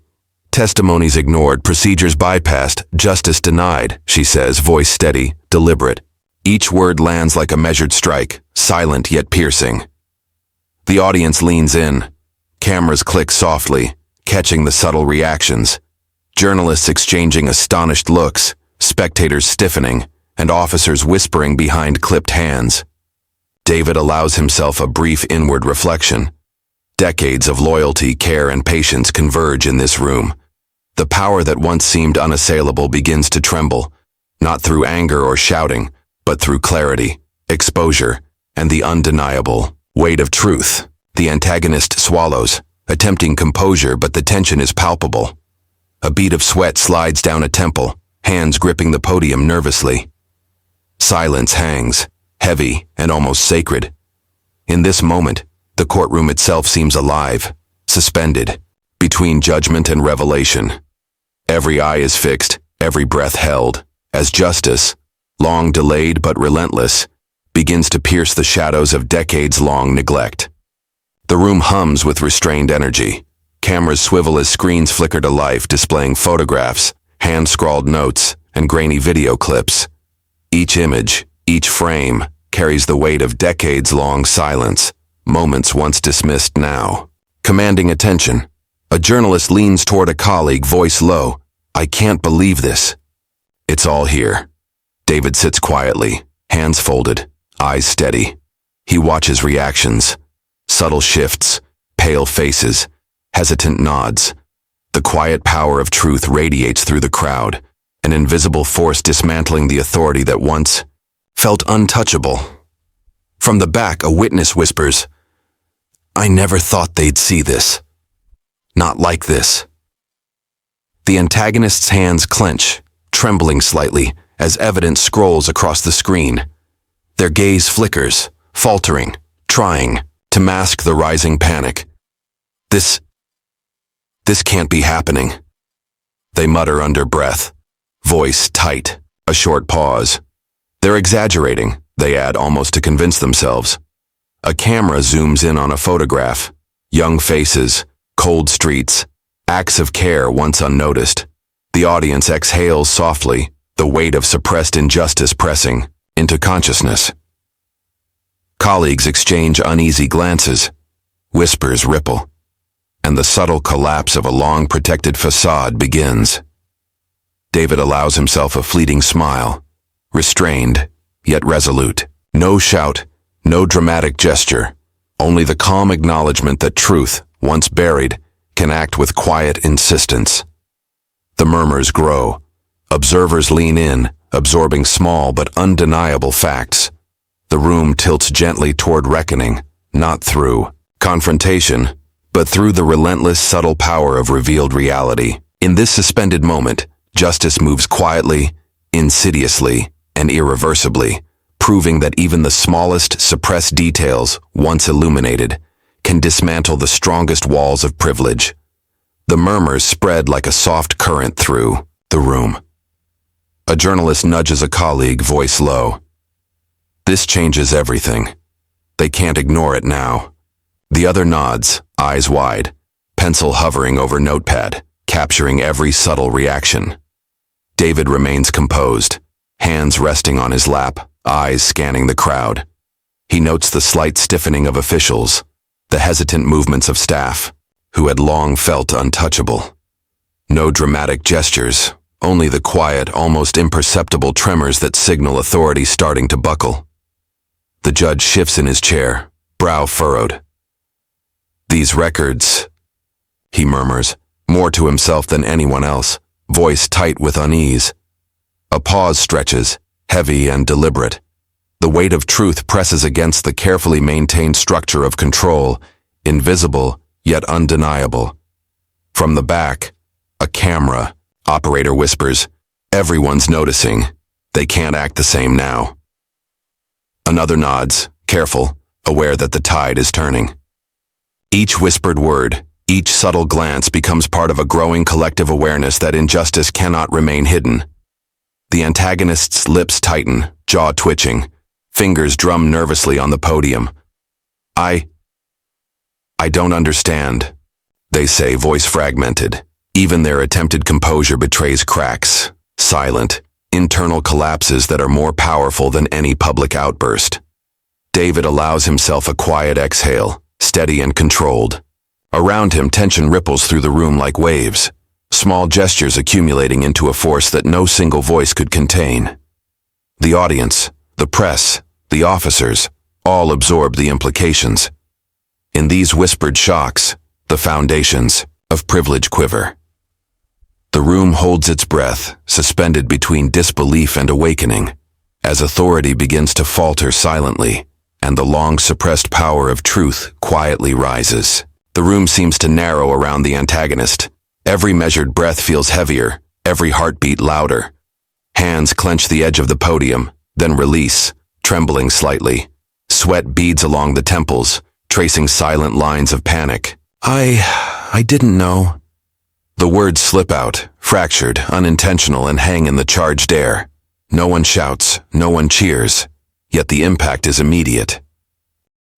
Testimonies ignored, procedures bypassed, justice denied, she says, voice steady, deliberate. Each word lands like a measured strike, silent yet piercing. The audience leans in. Cameras click softly, catching the subtle reactions. Journalists exchanging astonished looks, spectators stiffening, and officers whispering behind clipped hands. David allows himself a brief inward reflection. Decades of loyalty, care, and patience converge in this room. The power that once seemed unassailable begins to tremble, not through anger or shouting, but through clarity, exposure, and the undeniable weight of truth. The antagonist swallows, attempting composure, but the tension is palpable. A bead of sweat slides down a temple, hands gripping the podium nervously. Silence hangs, heavy and almost sacred. In this moment, the courtroom itself seems alive, suspended, between judgment and revelation. Every eye is fixed, every breath held, as justice, long delayed but relentless, begins to pierce the shadows of decades-long neglect. The room hums with restrained energy. Cameras swivel as screens flicker to life, displaying photographs, hand-scrawled notes, and grainy video clips. Each image, each frame, carries the weight of decades-long silence, moments once dismissed now. Commanding attention, a journalist leans toward a colleague, voice low. "I can't believe this." "It's all here." David sits quietly, hands folded, eyes steady. He watches reactions, subtle shifts, pale faces, hesitant nods. The quiet power of truth radiates through the crowd, an invisible force dismantling the authority that once felt untouchable. From the back, a witness whispers, "I never thought they'd see this. Not like this." The antagonist's hands clench, trembling slightly, as evidence scrolls across the screen. Their gaze flickers, faltering, trying to mask the rising panic. This can't be happening. They mutter under breath, voice tight, a short pause. They're exaggerating, they add almost to convince themselves. A camera zooms in on a photograph. Young faces, cold streets, acts of care once unnoticed. The audience exhales softly, the weight of suppressed injustice pressing into consciousness. Colleagues exchange uneasy glances. Whispers ripple, and the subtle collapse of a long-protected facade begins. David allows himself a fleeting smile, restrained, yet resolute. No shout, no dramatic gesture, only the calm acknowledgement that truth, once buried, can act with quiet insistence. The murmurs grow. Observers lean in, absorbing small but undeniable facts. The room tilts gently toward reckoning, not through confrontation, but through the relentless, subtle power of revealed reality. In this suspended moment, justice moves quietly, insidiously, and irreversibly, proving that even the smallest suppressed details, once illuminated, can dismantle the strongest walls of privilege. The murmurs spread like a soft current through the room. A journalist nudges a colleague, voice low. "This changes everything. They can't ignore it now." The other nods, eyes wide, pencil hovering over notepad, capturing every subtle reaction. David remains composed, hands resting on his lap, eyes scanning the crowd. He notes the slight stiffening of officials, the hesitant movements of staff, who had long felt untouchable. No dramatic gestures, only the quiet, almost imperceptible tremors that signal authority starting to buckle. The judge shifts in his chair, brow furrowed. "These records," he murmurs, more to himself than anyone else, voice tight with unease. A pause stretches, heavy and deliberate. The weight of truth presses against the carefully maintained structure of control, invisible yet undeniable. From the back, a camera. Operator whispers, "Everyone's noticing. They can't act the same now." Another nods, careful, aware that the tide is turning. Each whispered word, each subtle glance becomes part of a growing collective awareness that injustice cannot remain hidden. The antagonist's lips tighten, jaw twitching, fingers drum nervously on the podium. I don't understand, they say, voice fragmented. Even their attempted composure betrays cracks, silent, internal collapses that are more powerful than any public outburst. David allows himself a quiet exhale, steady and controlled. Around him, tension ripples through the room like waves, small gestures accumulating into a force that no single voice could contain. The audience, the press, the officers, all absorb the implications. In these whispered shocks, the foundations of privilege quiver. The room holds its breath, suspended between disbelief and awakening, as authority begins to falter silently, and the long-suppressed power of truth quietly rises. The room seems to narrow around the antagonist. Every measured breath feels heavier, every heartbeat louder. Hands clench the edge of the podium, then release, trembling slightly. Sweat beads along the temples, tracing silent lines of panic. I didn't know. The words slip out, fractured, unintentional, and hang in the charged air. No one shouts, no one cheers, yet the impact is immediate.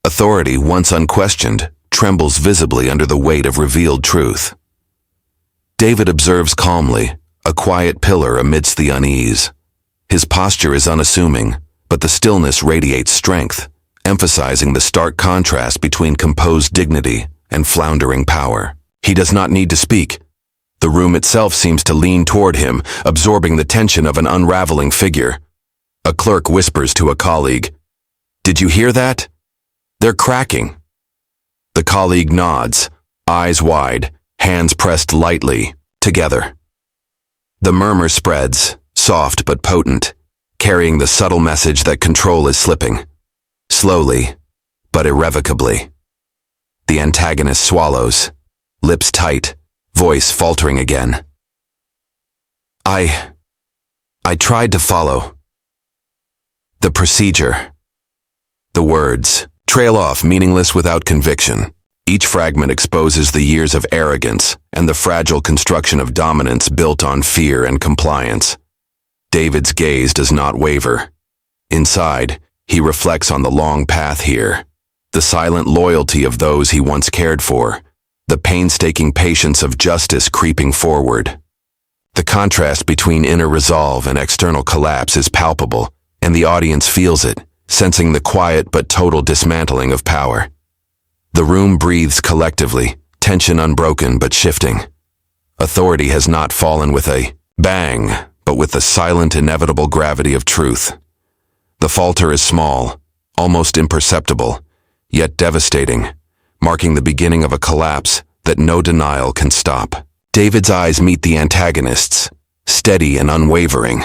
Authority, once unquestioned, trembles visibly under the weight of revealed truth. David observes calmly, a quiet pillar amidst the unease. His posture is unassuming, but the stillness radiates strength, emphasizing the stark contrast between composed dignity and floundering power. He does not need to speak. The room itself seems to lean toward him, absorbing the tension of an unraveling figure. A clerk whispers to a colleague, "Did you hear that? They're cracking." The colleague nods, eyes wide, hands pressed lightly, together. The murmur spreads, soft but potent, carrying the subtle message that control is slipping. Slowly, but irrevocably. The antagonist swallows, lips tight, voice faltering again. I tried to follow. The procedure. The words trail off, meaningless without conviction. Each fragment exposes the years of arrogance and the fragile construction of dominance built on fear and compliance. David's gaze does not waver. Inside, he reflects on the long path here, the silent loyalty of those he once cared for, the painstaking patience of justice creeping forward. The contrast between inner resolve and external collapse is palpable, and the audience feels it, sensing the quiet but total dismantling of power. The room breathes collectively, tension unbroken but shifting. Authority has not fallen with a bang, but with the silent, inevitable gravity of truth. The falter is small, almost imperceptible, yet devastating, marking the beginning of a collapse that no denial can stop. David's eyes meet the antagonist's, steady and unwavering.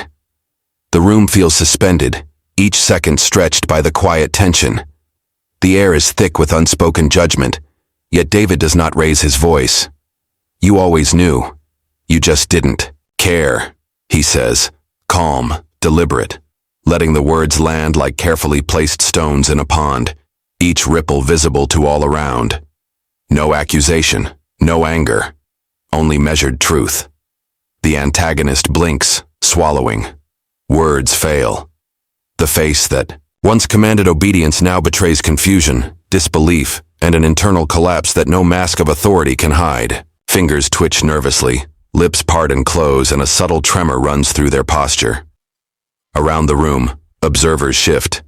The room feels suspended, each second stretched by the quiet tension. The air is thick with unspoken judgment, yet David does not raise his voice. "You always knew. You just didn't care," he says, calm, deliberate, letting the words land like carefully placed stones in a pond, each ripple visible to all around. No accusation, no anger, only measured truth. The antagonist blinks, swallowing. Words fail. The face that once commanded obedience now betrays confusion, disbelief, and an internal collapse that no mask of authority can hide. Fingers twitch nervously, lips part and close, and a subtle tremor runs through their posture. Around the room, observers shift.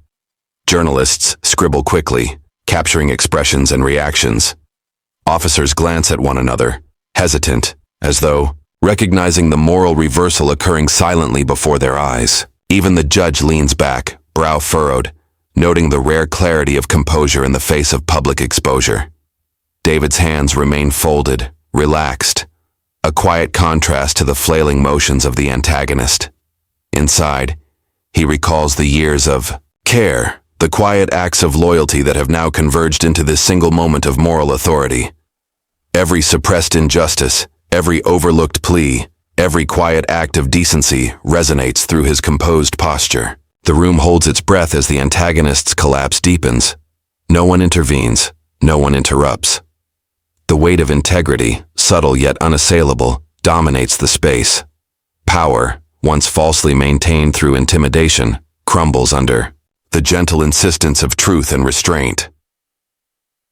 Journalists scribble quickly, capturing expressions and reactions. Officers glance at one another, hesitant, as though recognizing the moral reversal occurring silently before their eyes. Even the judge leans back, brow furrowed, noting the rare clarity of composure in the face of public exposure. David's hands remain folded, relaxed, a quiet contrast to the flailing motions of the antagonist. Inside, he recalls the years of Care, the quiet acts of loyalty that have now converged into this single moment of moral authority. Every suppressed injustice, every overlooked plea, every quiet act of decency resonates through his composed posture. The room holds its breath as the antagonist's collapse deepens. No one intervenes, no one interrupts. The weight of integrity, subtle yet unassailable, dominates the space. Power, once falsely maintained through intimidation, crumbles under the gentle insistence of truth and restraint.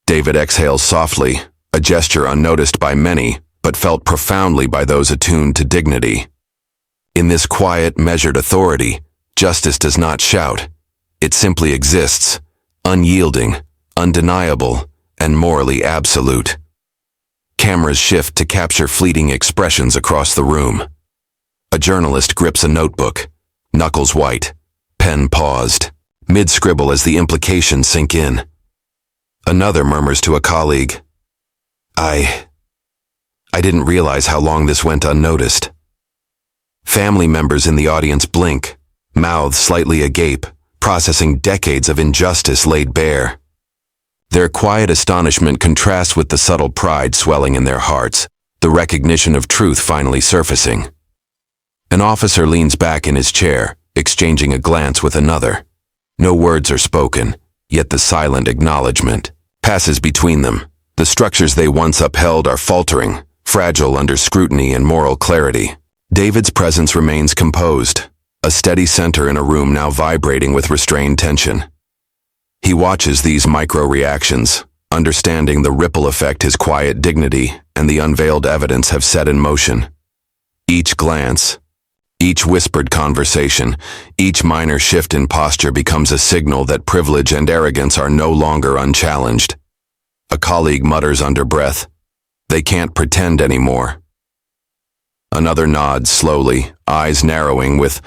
David exhales softly, a gesture unnoticed by many, but felt profoundly by those attuned to dignity. In this quiet, measured authority, justice does not shout. It simply exists, unyielding, undeniable, and morally absolute. Cameras shift to capture fleeting expressions across the room. A journalist grips a notebook, knuckles white, pen paused, mid-scribble as the implications sink in. Another murmurs to a colleague, I didn't realize how long this went unnoticed. Family members in the audience blink, mouths slightly agape, processing decades of injustice laid bare. Their quiet astonishment contrasts with the subtle pride swelling in their hearts, the recognition of truth finally surfacing. An officer leans back in his chair, exchanging a glance with another. No words are spoken, yet the silent acknowledgement passes between them. The structures they once upheld are faltering, fragile under scrutiny and moral clarity. David's presence remains composed, a steady center in a room now vibrating with restrained tension. He watches these micro-reactions, understanding the ripple effect his quiet dignity and the unveiled evidence have set in motion. Each glance, each whispered conversation, each minor shift in posture becomes a signal that privilege and arrogance are no longer unchallenged. A colleague mutters under breath, "They can't pretend anymore." Another nods slowly, eyes narrowing with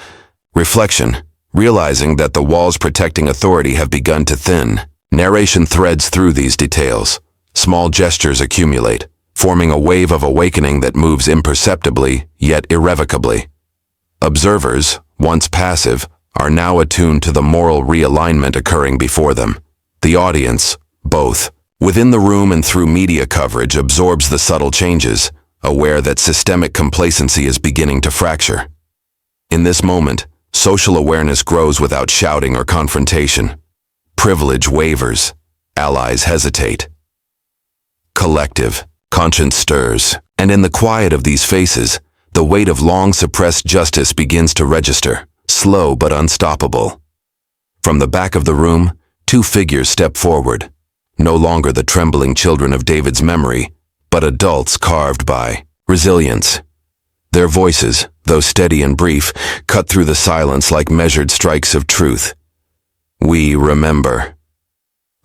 reflection, realizing that the walls protecting authority have begun to thin. Narration threads through these details. Small gestures accumulate, forming a wave of awakening that moves imperceptibly, yet irrevocably. Observers, once passive, are now attuned to the moral realignment occurring before them. The audience, both within the room and through media coverage, absorbs the subtle changes, aware that systemic complacency is beginning to fracture. In this moment, social awareness grows without shouting or confrontation. Privilege wavers, allies hesitate. Collective conscience stirs, and in the quiet of these faces, the weight of long-suppressed justice begins to register, slow but unstoppable. From the back of the room, two figures step forward, no longer the trembling children of David's memory, but adults carved by resilience. Their voices, though steady and brief, cut through the silence like measured strikes of truth. "We remember."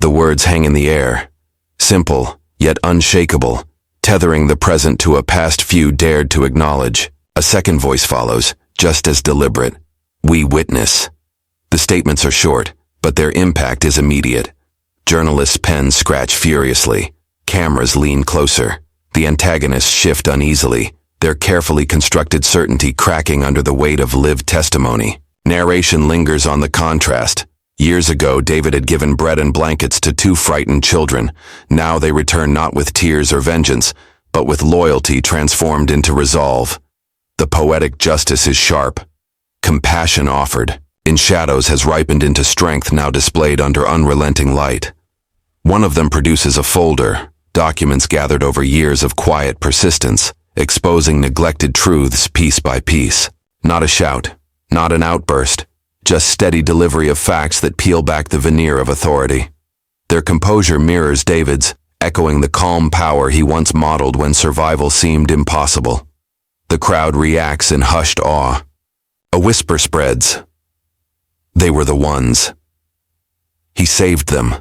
The words hang in the air, simple yet unshakable, tethering the present to a past few dared to acknowledge. A second voice follows, just as deliberate. "We witness." The statements are short, but their impact is immediate. Journalists' pens scratch furiously. Cameras lean closer. The antagonists shift uneasily, their carefully constructed certainty cracking under the weight of lived testimony. Narration lingers on the contrast. Years ago, David had given bread and blankets to two frightened children. Now they return not with tears or vengeance, but with loyalty transformed into resolve. The poetic justice is sharp. Compassion offered, in shadows, has ripened into strength now displayed under unrelenting light. One of them produces a folder, documents gathered over years of quiet persistence, exposing neglected truths piece by piece. Not a shout, not an outburst, just steady delivery of facts that peel back the veneer of authority. Their composure mirrors David's, echoing the calm power he once modeled when survival seemed impossible. The crowd reacts in hushed awe. A whisper spreads. They were the ones. He saved them.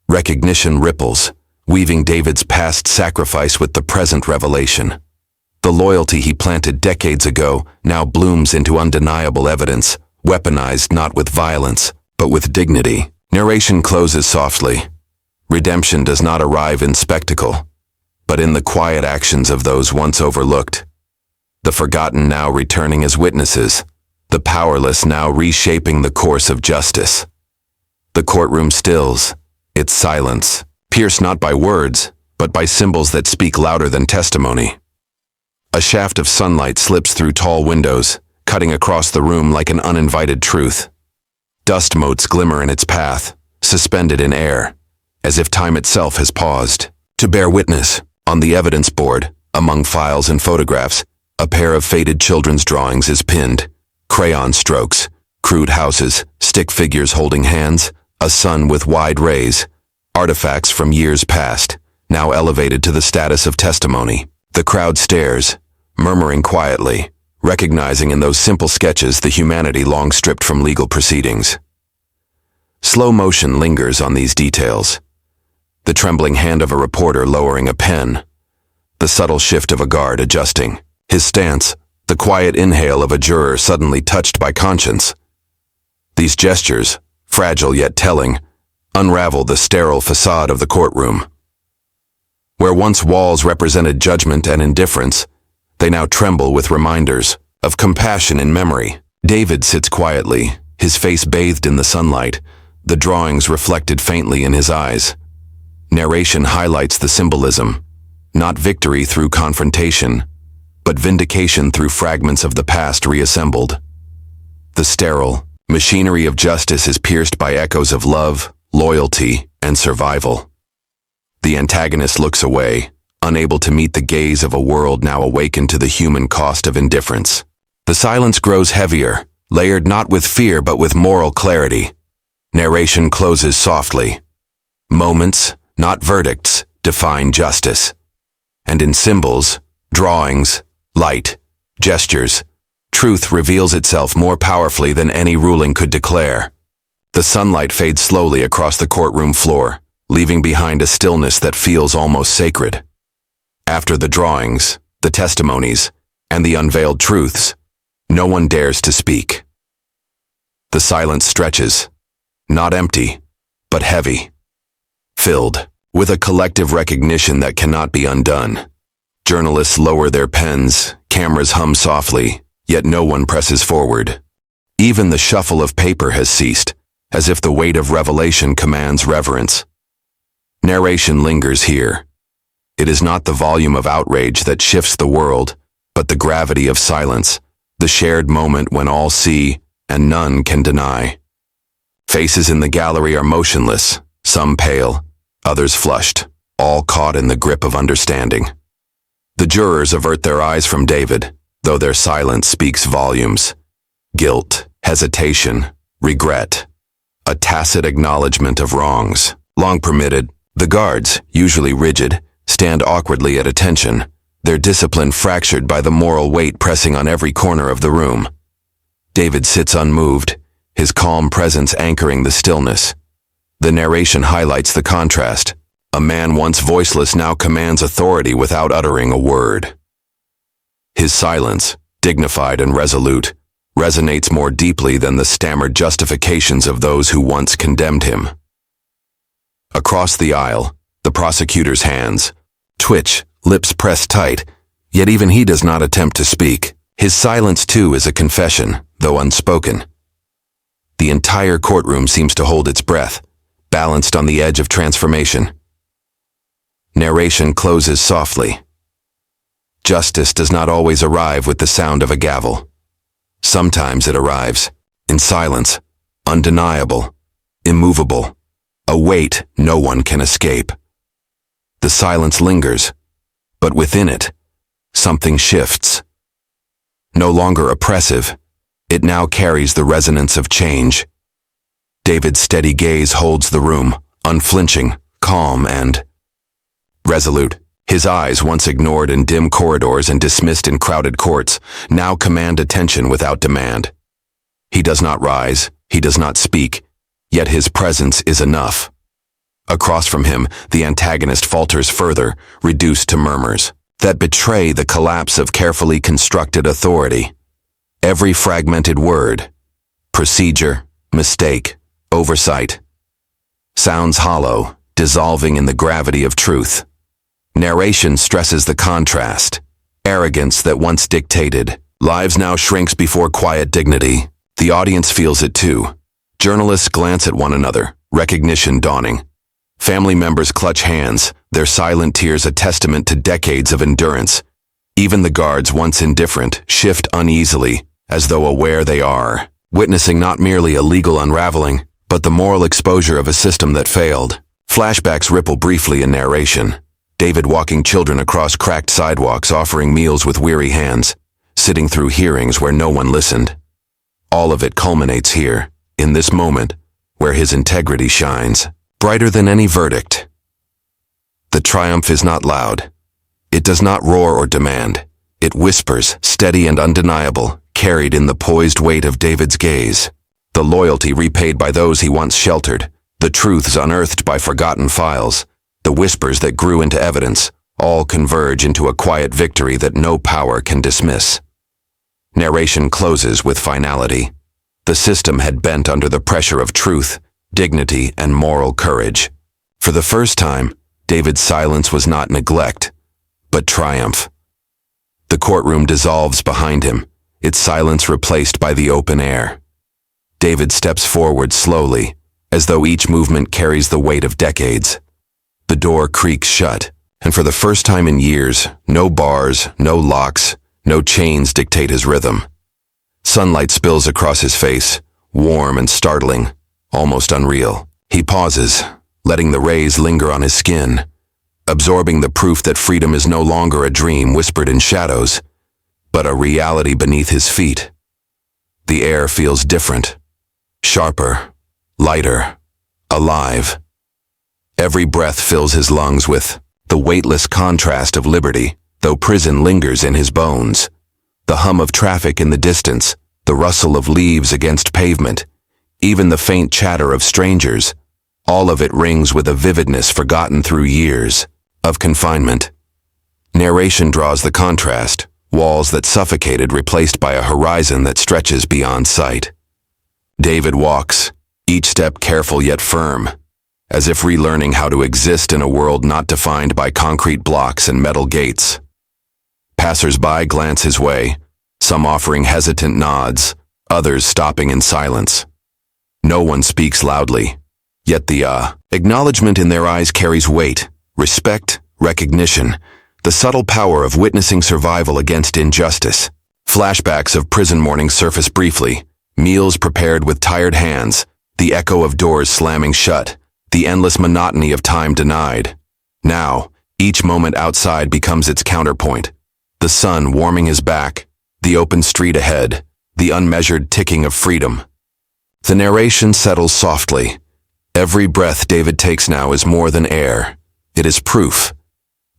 Recognition ripples, weaving David's past sacrifice with the present revelation. The loyalty he planted decades ago now blooms into undeniable evidence, weaponized not with violence, but with dignity. Narration closes softly. Redemption does not arrive in spectacle, but in the quiet actions of those once overlooked. The forgotten now returning as witnesses, the powerless now reshaping the course of justice. The courtroom stills, its silence, pierced not by words, but by symbols that speak louder than testimony. A shaft of sunlight slips through tall windows, cutting across the room like an uninvited truth. Dust motes glimmer in its path, suspended in air, as if time itself has paused. To bear witness, on the evidence board, among files and photographs, a pair of faded children's drawings is pinned. Crayon strokes, crude houses, stick figures holding hands, a sun with wide rays, artifacts from years past, now elevated to the status of testimony. The crowd stares, murmuring quietly, recognizing in those simple sketches the humanity long stripped from legal proceedings. Slow motion lingers on these details. The trembling hand of a reporter lowering a pen, the subtle shift of a guard adjusting his stance, the quiet inhale of a juror suddenly touched by conscience. These gestures, fragile yet telling, unravel the sterile facade of the courtroom. Where once walls represented judgment and indifference, they now tremble with reminders of compassion and memory. David sits quietly, his face bathed in the sunlight, the drawings reflected faintly in his eyes. Narration highlights the symbolism, not victory through confrontation, but vindication through fragments of the past reassembled. The sterile machinery of justice is pierced by echoes of love, loyalty, and survival. The antagonist looks away, unable to meet the gaze of a world now awakened to the human cost of indifference. The silence grows heavier, layered not with fear but with moral clarity. Narration closes softly. Moments, not verdicts, define justice. And in symbols, drawings, light, gestures, truth reveals itself more powerfully than any ruling could declare. The sunlight fades slowly across the courtroom floor, leaving behind a stillness that feels almost sacred. After the drawings, the testimonies, and the unveiled truths, no one dares to speak. The silence stretches, not empty, but heavy, filled with a collective recognition that cannot be undone. Journalists lower their pens, cameras hum softly, yet no one presses forward. Even the shuffle of paper has ceased, as if the weight of revelation commands reverence. Narration lingers here. It is not the volume of outrage that shifts the world, but the gravity of silence, the shared moment when all see and none can deny. Faces in the gallery are motionless, some pale, others flushed, all caught in the grip of understanding. The jurors avert their eyes from David, though their silence speaks volumes. Guilt, hesitation, regret, a tacit acknowledgement of wrongs, long permitted. The guards, usually rigid, stand awkwardly at attention, their discipline fractured by the moral weight pressing on every corner of the room. David sits unmoved, his calm presence anchoring the stillness. The narration highlights the contrast. A man once voiceless now commands authority without uttering a word. His silence, dignified and resolute, resonates more deeply than the stammered justifications of those who once condemned him. Across the aisle, the prosecutor's hands twitch, lips pressed tight, yet even he does not attempt to speak. His silence, too, is a confession, though unspoken. The entire courtroom seems to hold its breath, balanced on the edge of transformation. Narration closes softly. Justice does not always arrive with the sound of a gavel. Sometimes it arrives in silence, undeniable, immovable, a weight no one can escape. The silence lingers, but within it, something shifts. No longer oppressive, it now carries the resonance of change. David's steady gaze holds the room, unflinching, calm, and resolute. His eyes, once ignored in dim corridors and dismissed in crowded courts, now command attention without demand. He does not rise, he does not speak, yet his presence is enough. Across from him, the antagonist falters further, reduced to murmurs that betray the collapse of carefully constructed authority. Every fragmented word, procedure, mistake, oversight, sounds hollow, dissolving in the gravity of truth. Narration stresses the contrast. Arrogance that once dictated, Lives now shrinks before quiet dignity. The audience feels it too. Journalists glance at one another, recognition dawning. Family members clutch hands, their silent tears a testament to decades of endurance. Even the guards, once indifferent, shift uneasily, as though aware they are, witnessing not merely a legal unraveling, but the moral exposure of a system that failed. Flashbacks ripple briefly in narration. David walking children across cracked sidewalks, offering meals with weary hands, sitting through hearings where no one listened. All of it culminates here, in this moment, where his integrity shines, brighter than any verdict. The triumph is not loud. It does not roar or demand. It whispers, steady and undeniable, carried in the poised weight of David's gaze. The loyalty repaid by those he once sheltered, the truths unearthed by forgotten files, the whispers that grew into evidence, all converge into a quiet victory that no power can dismiss. Narration closes with finality. The system had bent under the pressure of truth, dignity, and moral courage. For the first time, David's silence was not neglect, but triumph. The courtroom dissolves behind him, its silence replaced by the open air. David steps forward slowly, as though each movement carries the weight of decades. The door creaks shut, and for the first time in years, no bars, no locks, no chains dictate his rhythm. Sunlight spills across his face, warm and startling, almost unreal. He pauses, letting the rays linger on his skin, absorbing the proof that freedom is no longer a dream whispered in shadows, but a reality beneath his feet. The air feels different, sharper, lighter, alive. Every breath fills his lungs with the weightless contrast of liberty, though prison lingers in his bones. The hum of traffic in the distance, the rustle of leaves against pavement, even the faint chatter of strangers, all of it rings with a vividness forgotten through years of confinement. Narration draws the contrast, walls that suffocated replaced by a horizon that stretches beyond sight. David walks, each step careful yet firm, as if relearning how to exist in a world not defined by concrete blocks and metal gates. Passers-by glance his way, some offering hesitant nods, others stopping in silence. No one speaks loudly, yet the acknowledgement in their eyes carries weight, respect, recognition, the subtle power of witnessing survival against injustice. Flashbacks of prison mornings surface briefly, meals prepared with tired hands, the echo of doors slamming shut, the endless monotony of time denied. Now, each moment outside becomes its counterpoint. The sun warming his back, the open street ahead, the unmeasured ticking of freedom. The narration settles softly. Every breath David takes now is more than air. It is proof.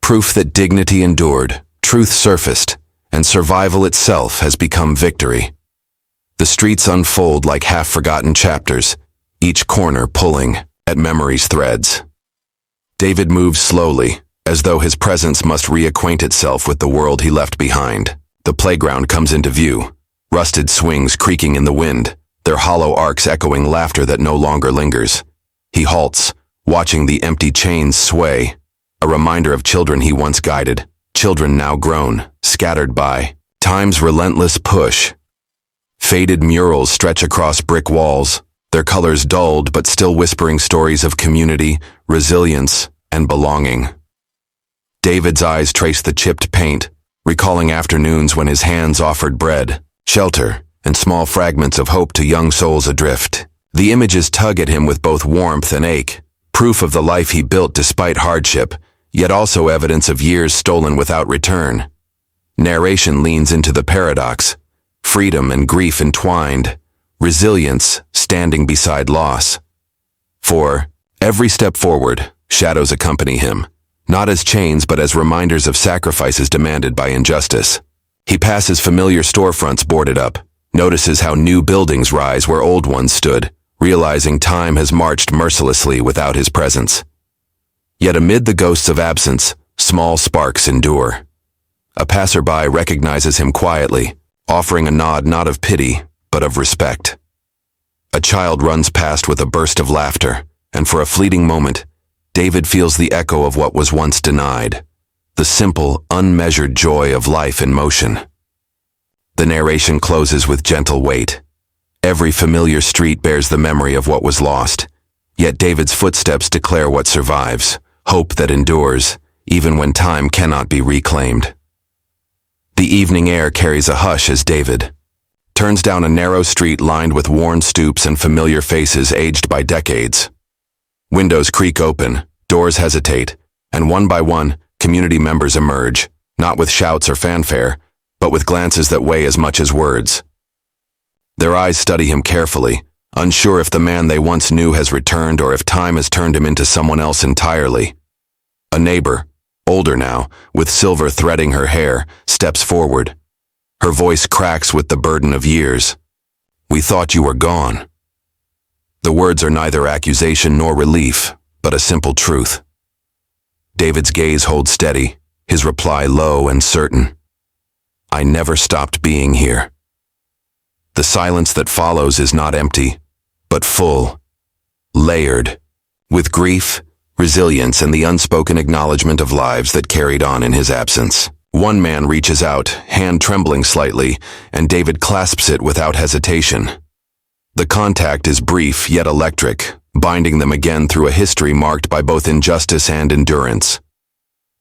Proof that dignity endured, truth surfaced, and survival itself has become victory. The streets unfold like half-forgotten chapters, each corner pulling at memory's threads. David moves slowly, as though his presence must reacquaint itself with the world he left behind. The playground comes into view, rusted swings creaking in the wind, their hollow arcs echoing laughter that no longer lingers. He halts, watching the empty chains sway, a reminder of children he once guided, children now grown, scattered by time's relentless push. Faded murals stretch across brick walls, their colors dulled but still whispering stories of community, resilience, and belonging. David's eyes trace the chipped paint, recalling afternoons when his hands offered bread, shelter, and small fragments of hope to young souls adrift. The images tug at him with both warmth and ache, proof of the life he built despite hardship, yet also evidence of years stolen without return. Narration leans into the paradox, freedom and grief entwined, resilience standing beside loss. For every step forward, shadows accompany him, not as chains but as reminders of sacrifices demanded by injustice. He passes familiar storefronts boarded up, notices how new buildings rise where old ones stood, realizing time has marched mercilessly without his presence. Yet amid the ghosts of absence, small sparks endure. A passerby recognizes him quietly, offering a nod not of pity, but of respect. A child runs past with a burst of laughter, and for a fleeting moment, David feels the echo of what was once denied, the simple, unmeasured joy of life in motion. The narration closes with gentle weight. Every familiar street bears the memory of what was lost, yet David's footsteps declare what survives, hope that endures, even when time cannot be reclaimed. The evening air carries a hush as David turns down a narrow street lined with worn stoops and familiar faces aged by decades. Windows creak open, doors hesitate, and one by one, community members emerge, not with shouts or fanfare, but with glances that weigh as much as words. Their eyes study him carefully, unsure if the man they once knew has returned or if time has turned him into someone else entirely. A neighbor, older now, with silver threading her hair, steps forward. Her voice cracks with the burden of years. "We thought you were gone." The words are neither accusation nor relief, but a simple truth. David's gaze holds steady, his reply low and certain. "I never stopped being here." The silence that follows is not empty, but full, layered, with grief, resilience, and the unspoken acknowledgement of lives that carried on in his absence. One man reaches out, hand trembling slightly, and David clasps it without hesitation. The contact is brief yet electric, binding them again through a history marked by both injustice and endurance.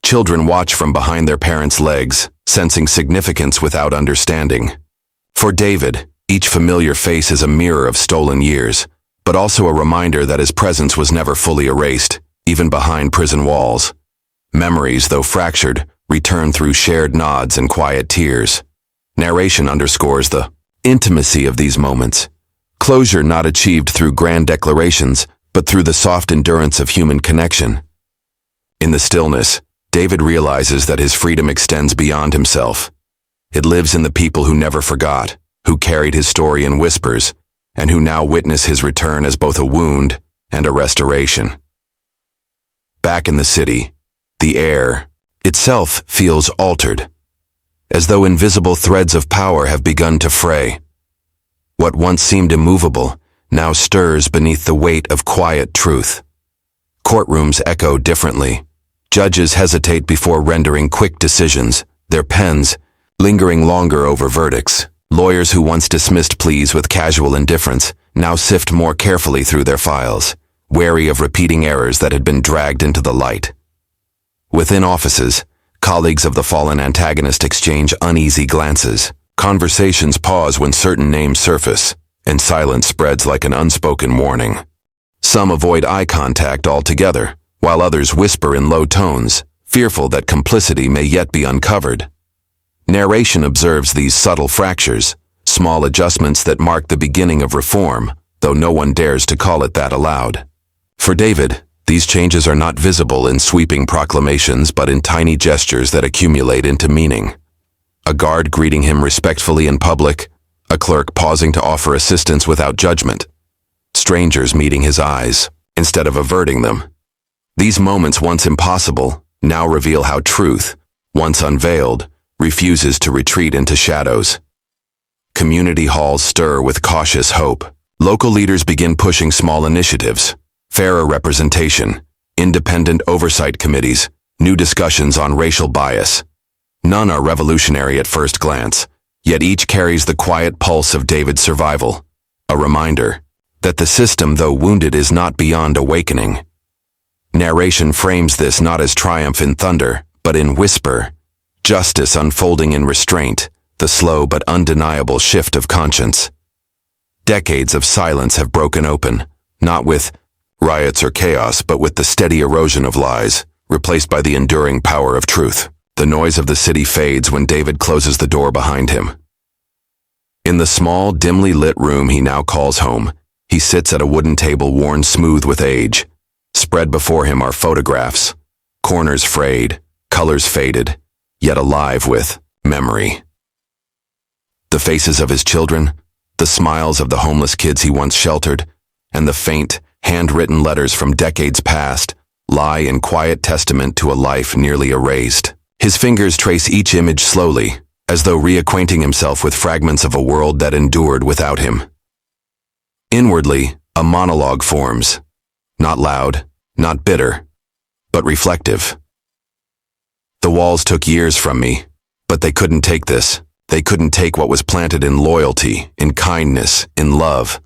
Children watch from behind their parents' legs, sensing significance without understanding. For David, each familiar face is a mirror of stolen years, but also a reminder that his presence was never fully erased, even behind prison walls. Memories, though fractured, return through shared nods and quiet tears. Narration underscores the intimacy of these moments. Closure not achieved through grand declarations, but through the soft endurance of human connection. In the stillness, David realizes that his freedom extends beyond himself. It lives in the people who never forgot, who carried his story in whispers, and who now witness his return as both a wound and a restoration. Back in the city, the air itself feels altered, as though invisible threads of power have begun to fray. What once seemed immovable now stirs beneath the weight of quiet truth. Courtrooms echo differently. Judges hesitate before rendering quick decisions, their pens lingering longer over verdicts. Lawyers who once dismissed pleas with casual indifference now sift more carefully through their files, wary of repeating errors that had been dragged into the light. Within offices, colleagues of the fallen antagonist exchange uneasy glances. Conversations pause when certain names surface, and silence spreads like an unspoken warning. Some avoid eye contact altogether, while others whisper in low tones, fearful that complicity may yet be uncovered. Narration observes these subtle fractures, small adjustments that mark the beginning of reform, though no one dares to call it that aloud. For David, these changes are not visible in sweeping proclamations but in tiny gestures that accumulate into meaning. A guard greeting him respectfully in public, a clerk pausing to offer assistance without judgment, strangers meeting his eyes instead of averting them. These moments, once impossible, now reveal how truth, once unveiled, refuses to retreat into shadows. Community halls stir with cautious hope. Local leaders begin pushing small initiatives, fairer representation, independent oversight committees, new discussions on racial bias. None are revolutionary at first glance, yet each carries the quiet pulse of David's survival, a reminder that the system, though wounded, is not beyond awakening. Narration frames this not as triumph in thunder, but in whisper, justice unfolding in restraint, the slow but undeniable shift of conscience. Decades of silence have broken open, not with riots or chaos, but with the steady erosion of lies, replaced by the enduring power of truth. The noise of the city fades when David closes the door behind him. In the small, dimly lit room he now calls home, he sits at a wooden table worn smooth with age. Spread before him are photographs, corners frayed, colors faded, yet alive with memory. The faces of his children, the smiles of the homeless kids he once sheltered, and the faint, handwritten letters from decades past lie in quiet testament to a life nearly erased. His fingers trace each image slowly, as though reacquainting himself with fragments of a world that endured without him. Inwardly, a monologue forms, not loud, not bitter, but reflective. The walls took years from me, but they couldn't take this They couldn't take what was planted in loyalty, in kindness, in love.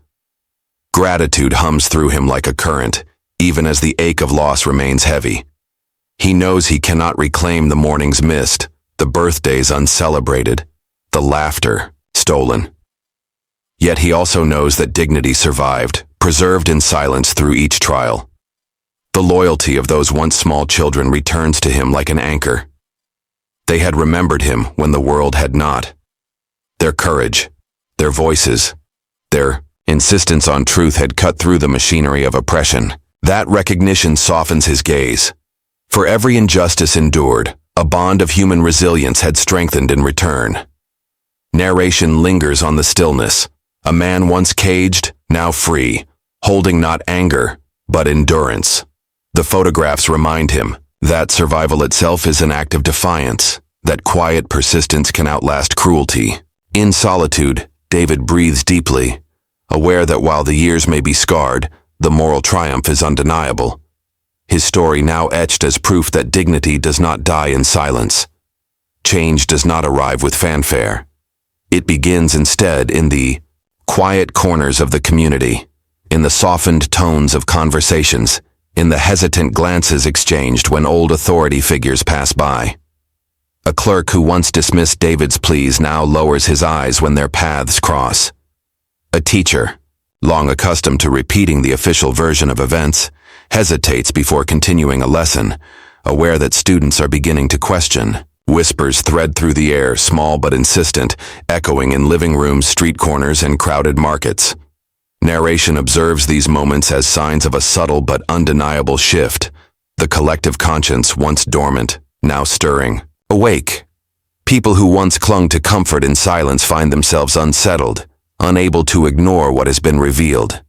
Gratitude hums through him like a current, even as the ache of loss remains heavy. He knows he cannot reclaim the mornings missed, the birthdays uncelebrated, the laughter stolen. Yet he also knows that dignity survived, preserved in silence through each trial. The loyalty of those once small children returns to him like an anchor. They had remembered him when the world had not. Their courage, their voices, their insistence on truth had cut through the machinery of oppression. That recognition softens his gaze. For every injustice endured, a bond of human resilience had strengthened in return. Narration lingers on the stillness. A man once caged, now free, holding not anger, but endurance. The photographs remind him that survival itself is an act of defiance, that quiet persistence can outlast cruelty. In solitude, David breathes deeply, aware that while the years may be scarred, the moral triumph is undeniable. His story now etched as proof that dignity does not die in silence. Change does not arrive with fanfare. It begins instead in the quiet corners of the community, in the softened tones of conversations, in the hesitant glances exchanged when old authority figures pass by. A clerk who once dismissed David's pleas now lowers his eyes when their paths cross. A teacher, long accustomed to repeating the official version of events, hesitates before continuing a lesson, aware that students are beginning to question. Whispers thread through the air, small but insistent, echoing in living rooms, street corners, and crowded markets. Narration observes these moments as signs of a subtle but undeniable shift, the collective conscience once dormant, now stirring. Awake. People who once clung to comfort in silence find themselves unsettled, unable to ignore what has been revealed.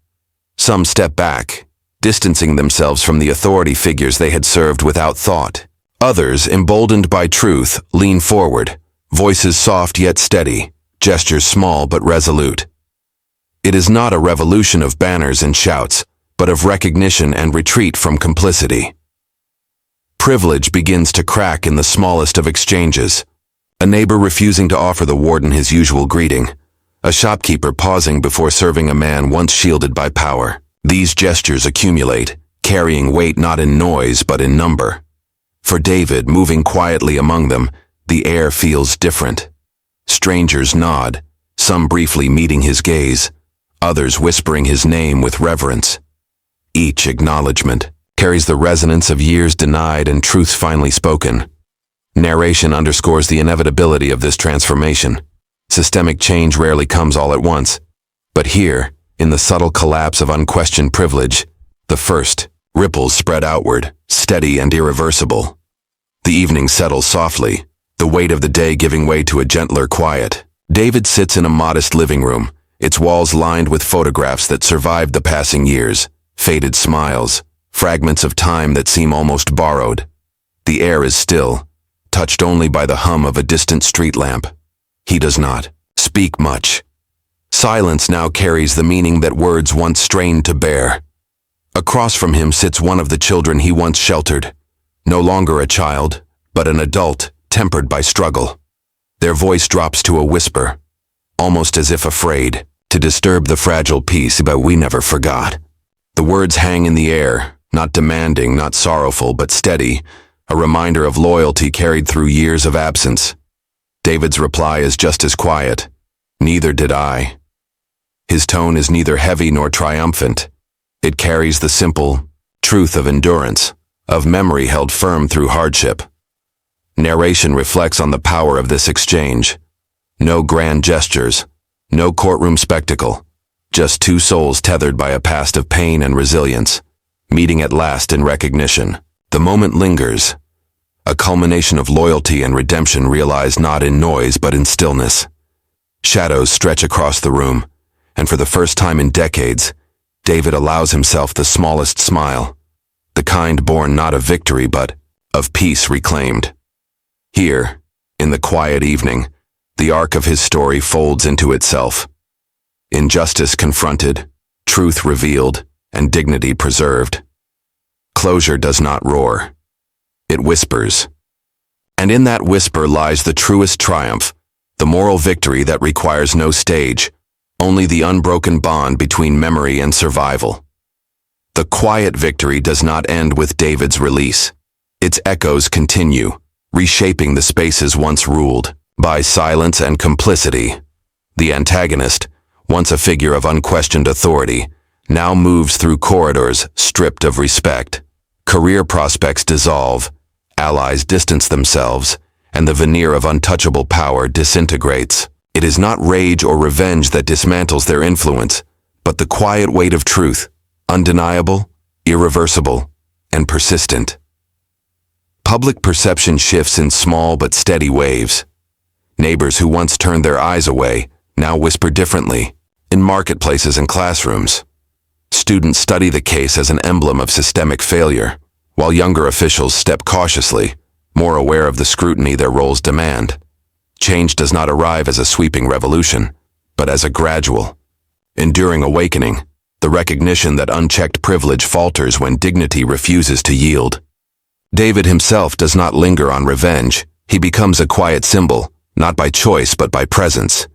Some step back, distancing themselves from the authority figures they had served without thought. Others, emboldened by truth, lean forward, voices soft yet steady, gestures small but resolute. It is not a revolution of banners and shouts, but of recognition and retreat from complicity. Privilege begins to crack in the smallest of exchanges. A neighbor refusing to offer the warden his usual greeting. A shopkeeper pausing before serving a man once shielded by power. These gestures accumulate, carrying weight not in noise but in number. For David, moving quietly among them, the air feels different. Strangers nod, some briefly meeting his gaze, others whispering his name with reverence. Each acknowledgement carries the resonance of years denied and truths finally spoken. Narration underscores the inevitability of this transformation. Systemic change rarely comes all at once. But here, in the subtle collapse of unquestioned privilege, the first ripples spread outward, steady and irreversible. The evening settles softly, the weight of the day giving way to a gentler quiet. David sits in a modest living room, its walls lined with photographs that survived the passing years, faded smiles, fragments of time that seem almost borrowed. The air is still, touched only by the hum of a distant street lamp. He does not speak much. Silence now carries the meaning that words once strained to bear. Across from him sits one of the children he once sheltered, no longer a child, but an adult tempered by struggle. Their voice drops to a whisper, almost as if afraid to disturb the fragile peace, but we never forgot. The words hang in the air, not demanding, not sorrowful, but steady, a reminder of loyalty carried through years of absence. David's reply is just as quiet. Neither did I. His tone is neither heavy nor triumphant. It carries the simple truth of endurance, of memory held firm through hardship. Narration reflects on the power of this exchange. No grand gestures, no courtroom spectacle, just two souls tethered by a past of pain and resilience, meeting at last in recognition. The moment lingers, a culmination of loyalty and redemption realized not in noise but in stillness. Shadows stretch across the room, and for the first time in decades, David allows himself the smallest smile, the kind born not of victory but of peace reclaimed. Here, in the quiet evening, the arc of his story folds into itself. Injustice confronted, truth revealed, and dignity preserved. Closure does not roar. It whispers. And in that whisper lies the truest triumph, The moral victory that requires no stage, only the unbroken bond between memory and survival. The quiet victory does not end with David's release. Its echoes continue, reshaping the spaces once ruled by silence and complicity. The antagonist, once a figure of unquestioned authority, now moves through corridors stripped of respect. Career prospects dissolve, allies distance themselves, and the veneer of untouchable power disintegrates. It is not rage or revenge that dismantles their influence, but the quiet weight of truth, undeniable, irreversible, and persistent. Public perception shifts in small but steady waves. Neighbors who once turned their eyes away now whisper differently, in marketplaces and classrooms. Students study the case as an emblem of systemic failure, while younger officials step cautiously, more aware of the scrutiny their roles demand. Change does not arrive as a sweeping revolution, but as a gradual, enduring awakening, the recognition that unchecked privilege falters when dignity refuses to yield. David himself does not linger on revenge. He becomes a quiet symbol, not by choice but by presence.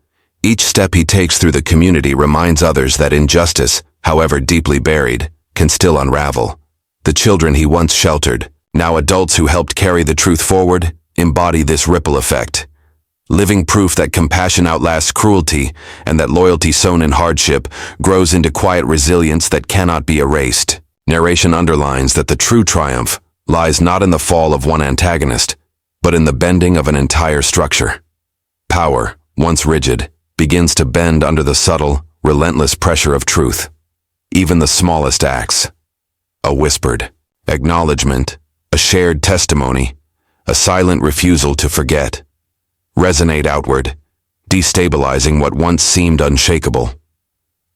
Each step he takes through the community reminds others that injustice, however deeply buried, can still unravel. The children he once sheltered, now adults who helped carry the truth forward, embody this ripple effect. Living proof that compassion outlasts cruelty and that loyalty sown in hardship grows into quiet resilience that cannot be erased. Narration underlines that the true triumph lies not in the fall of one antagonist, but in the bending of an entire structure. Power, once rigid, begins to bend under the subtle, relentless pressure of truth. Even the smallest acts, a whispered acknowledgement, a shared testimony, a silent refusal to forget, resonate outward, destabilizing what once seemed unshakable.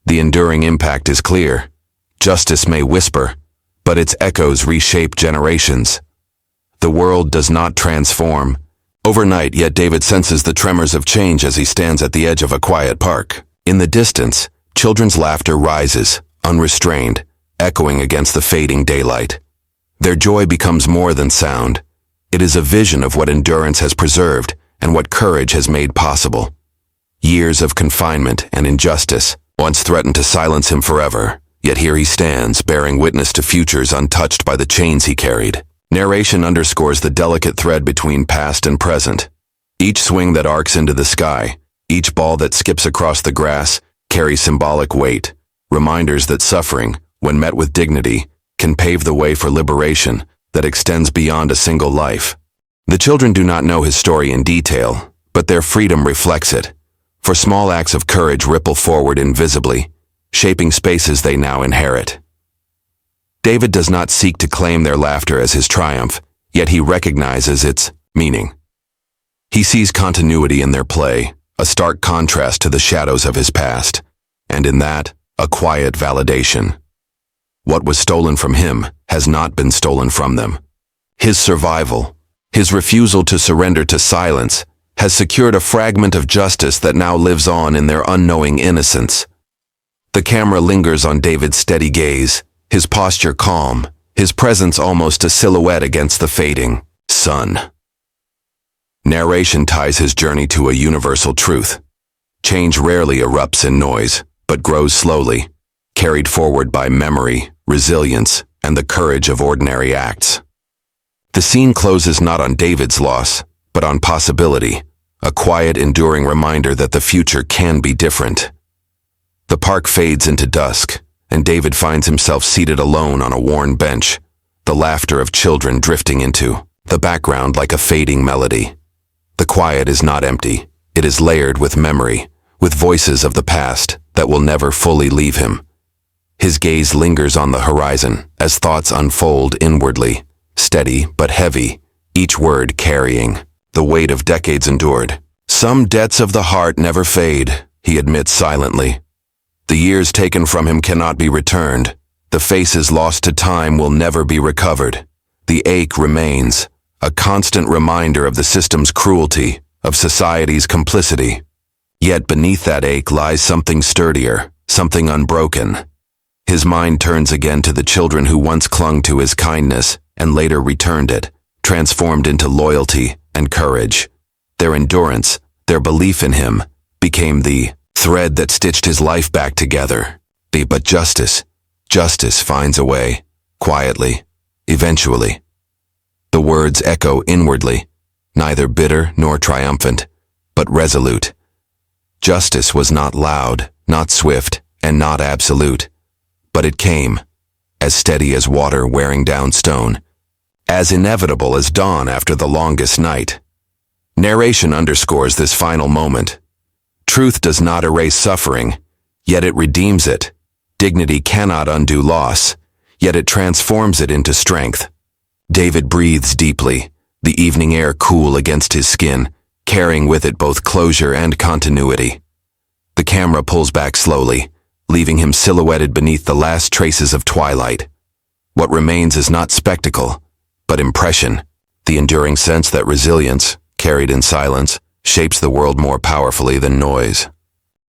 The enduring impact is clear. Justice may whisper, but its echoes reshape generations. The world does not transform overnight, yet David senses the tremors of change as he stands at the edge of a quiet park. In the distance, children's laughter rises, unrestrained, echoing against the fading daylight. Their joy becomes more than sound. It is a vision of what endurance has preserved and what courage has made possible. Years of confinement and injustice once threatened to silence him forever, yet here he stands, bearing witness to futures untouched by the chains he carried. Narration underscores the delicate thread between past and present. Each swing that arcs into the sky, each ball that skips across the grass, carries symbolic weight, reminders that suffering, when met with dignity, can pave the way for liberation that extends beyond a single life. The children do not know his story in detail, but their freedom reflects it. For small acts of courage ripple forward invisibly, shaping spaces they now inherit. David does not seek to claim their laughter as his triumph, yet he recognizes its meaning. He sees continuity in their play, a stark contrast to the shadows of his past, and in that, a quiet validation. What was stolen from him has not been stolen from them. His survival, his refusal to surrender to silence, has secured a fragment of justice that now lives on in their unknowing innocence. The camera lingers on David's steady gaze, his posture calm, his presence almost a silhouette against the fading sun. Narration ties his journey to a universal truth. Change rarely erupts in noise, but grows slowly, carried forward by memory, resilience, and the courage of ordinary acts. The scene closes not on David's loss, but on possibility, a quiet, enduring reminder that the future can be different. The park fades into dusk, and David finds himself seated alone on a worn bench, the laughter of children drifting into the background like a fading melody. The quiet is not empty, it is layered with memory, with voices of the past that will never fully leave him. His gaze lingers on the horizon as thoughts unfold inwardly, steady but heavy, each word carrying the weight of decades endured. Some debts of the heart never fade, he admits silently. The years taken from him cannot be returned. The faces lost to time will never be recovered. The ache remains, a constant reminder of the system's cruelty, of society's complicity. Yet beneath that ache lies something sturdier, something unbroken. His mind turns again to the children who once clung to his kindness and later returned it, transformed into loyalty and courage. Their endurance, Their belief in him became the thread that stitched his life back together. But justice finds a way, quietly, eventually. The words echo inwardly, neither bitter nor triumphant, but resolute. Justice was not loud, not swift, and not absolute, but it came, as steady as water wearing down stone, as inevitable as dawn after the longest night. Narration underscores this final moment. Truth does not erase suffering, yet it redeems it. Dignity cannot undo loss, yet it transforms it into strength. David breathes deeply, the evening air cool against his skin, carrying with it both closure and continuity. The camera pulls back slowly, leaving him silhouetted beneath the last traces of twilight. What remains is not spectacle, but impression, the enduring sense that resilience, carried in silence, shapes the world more powerfully than noise.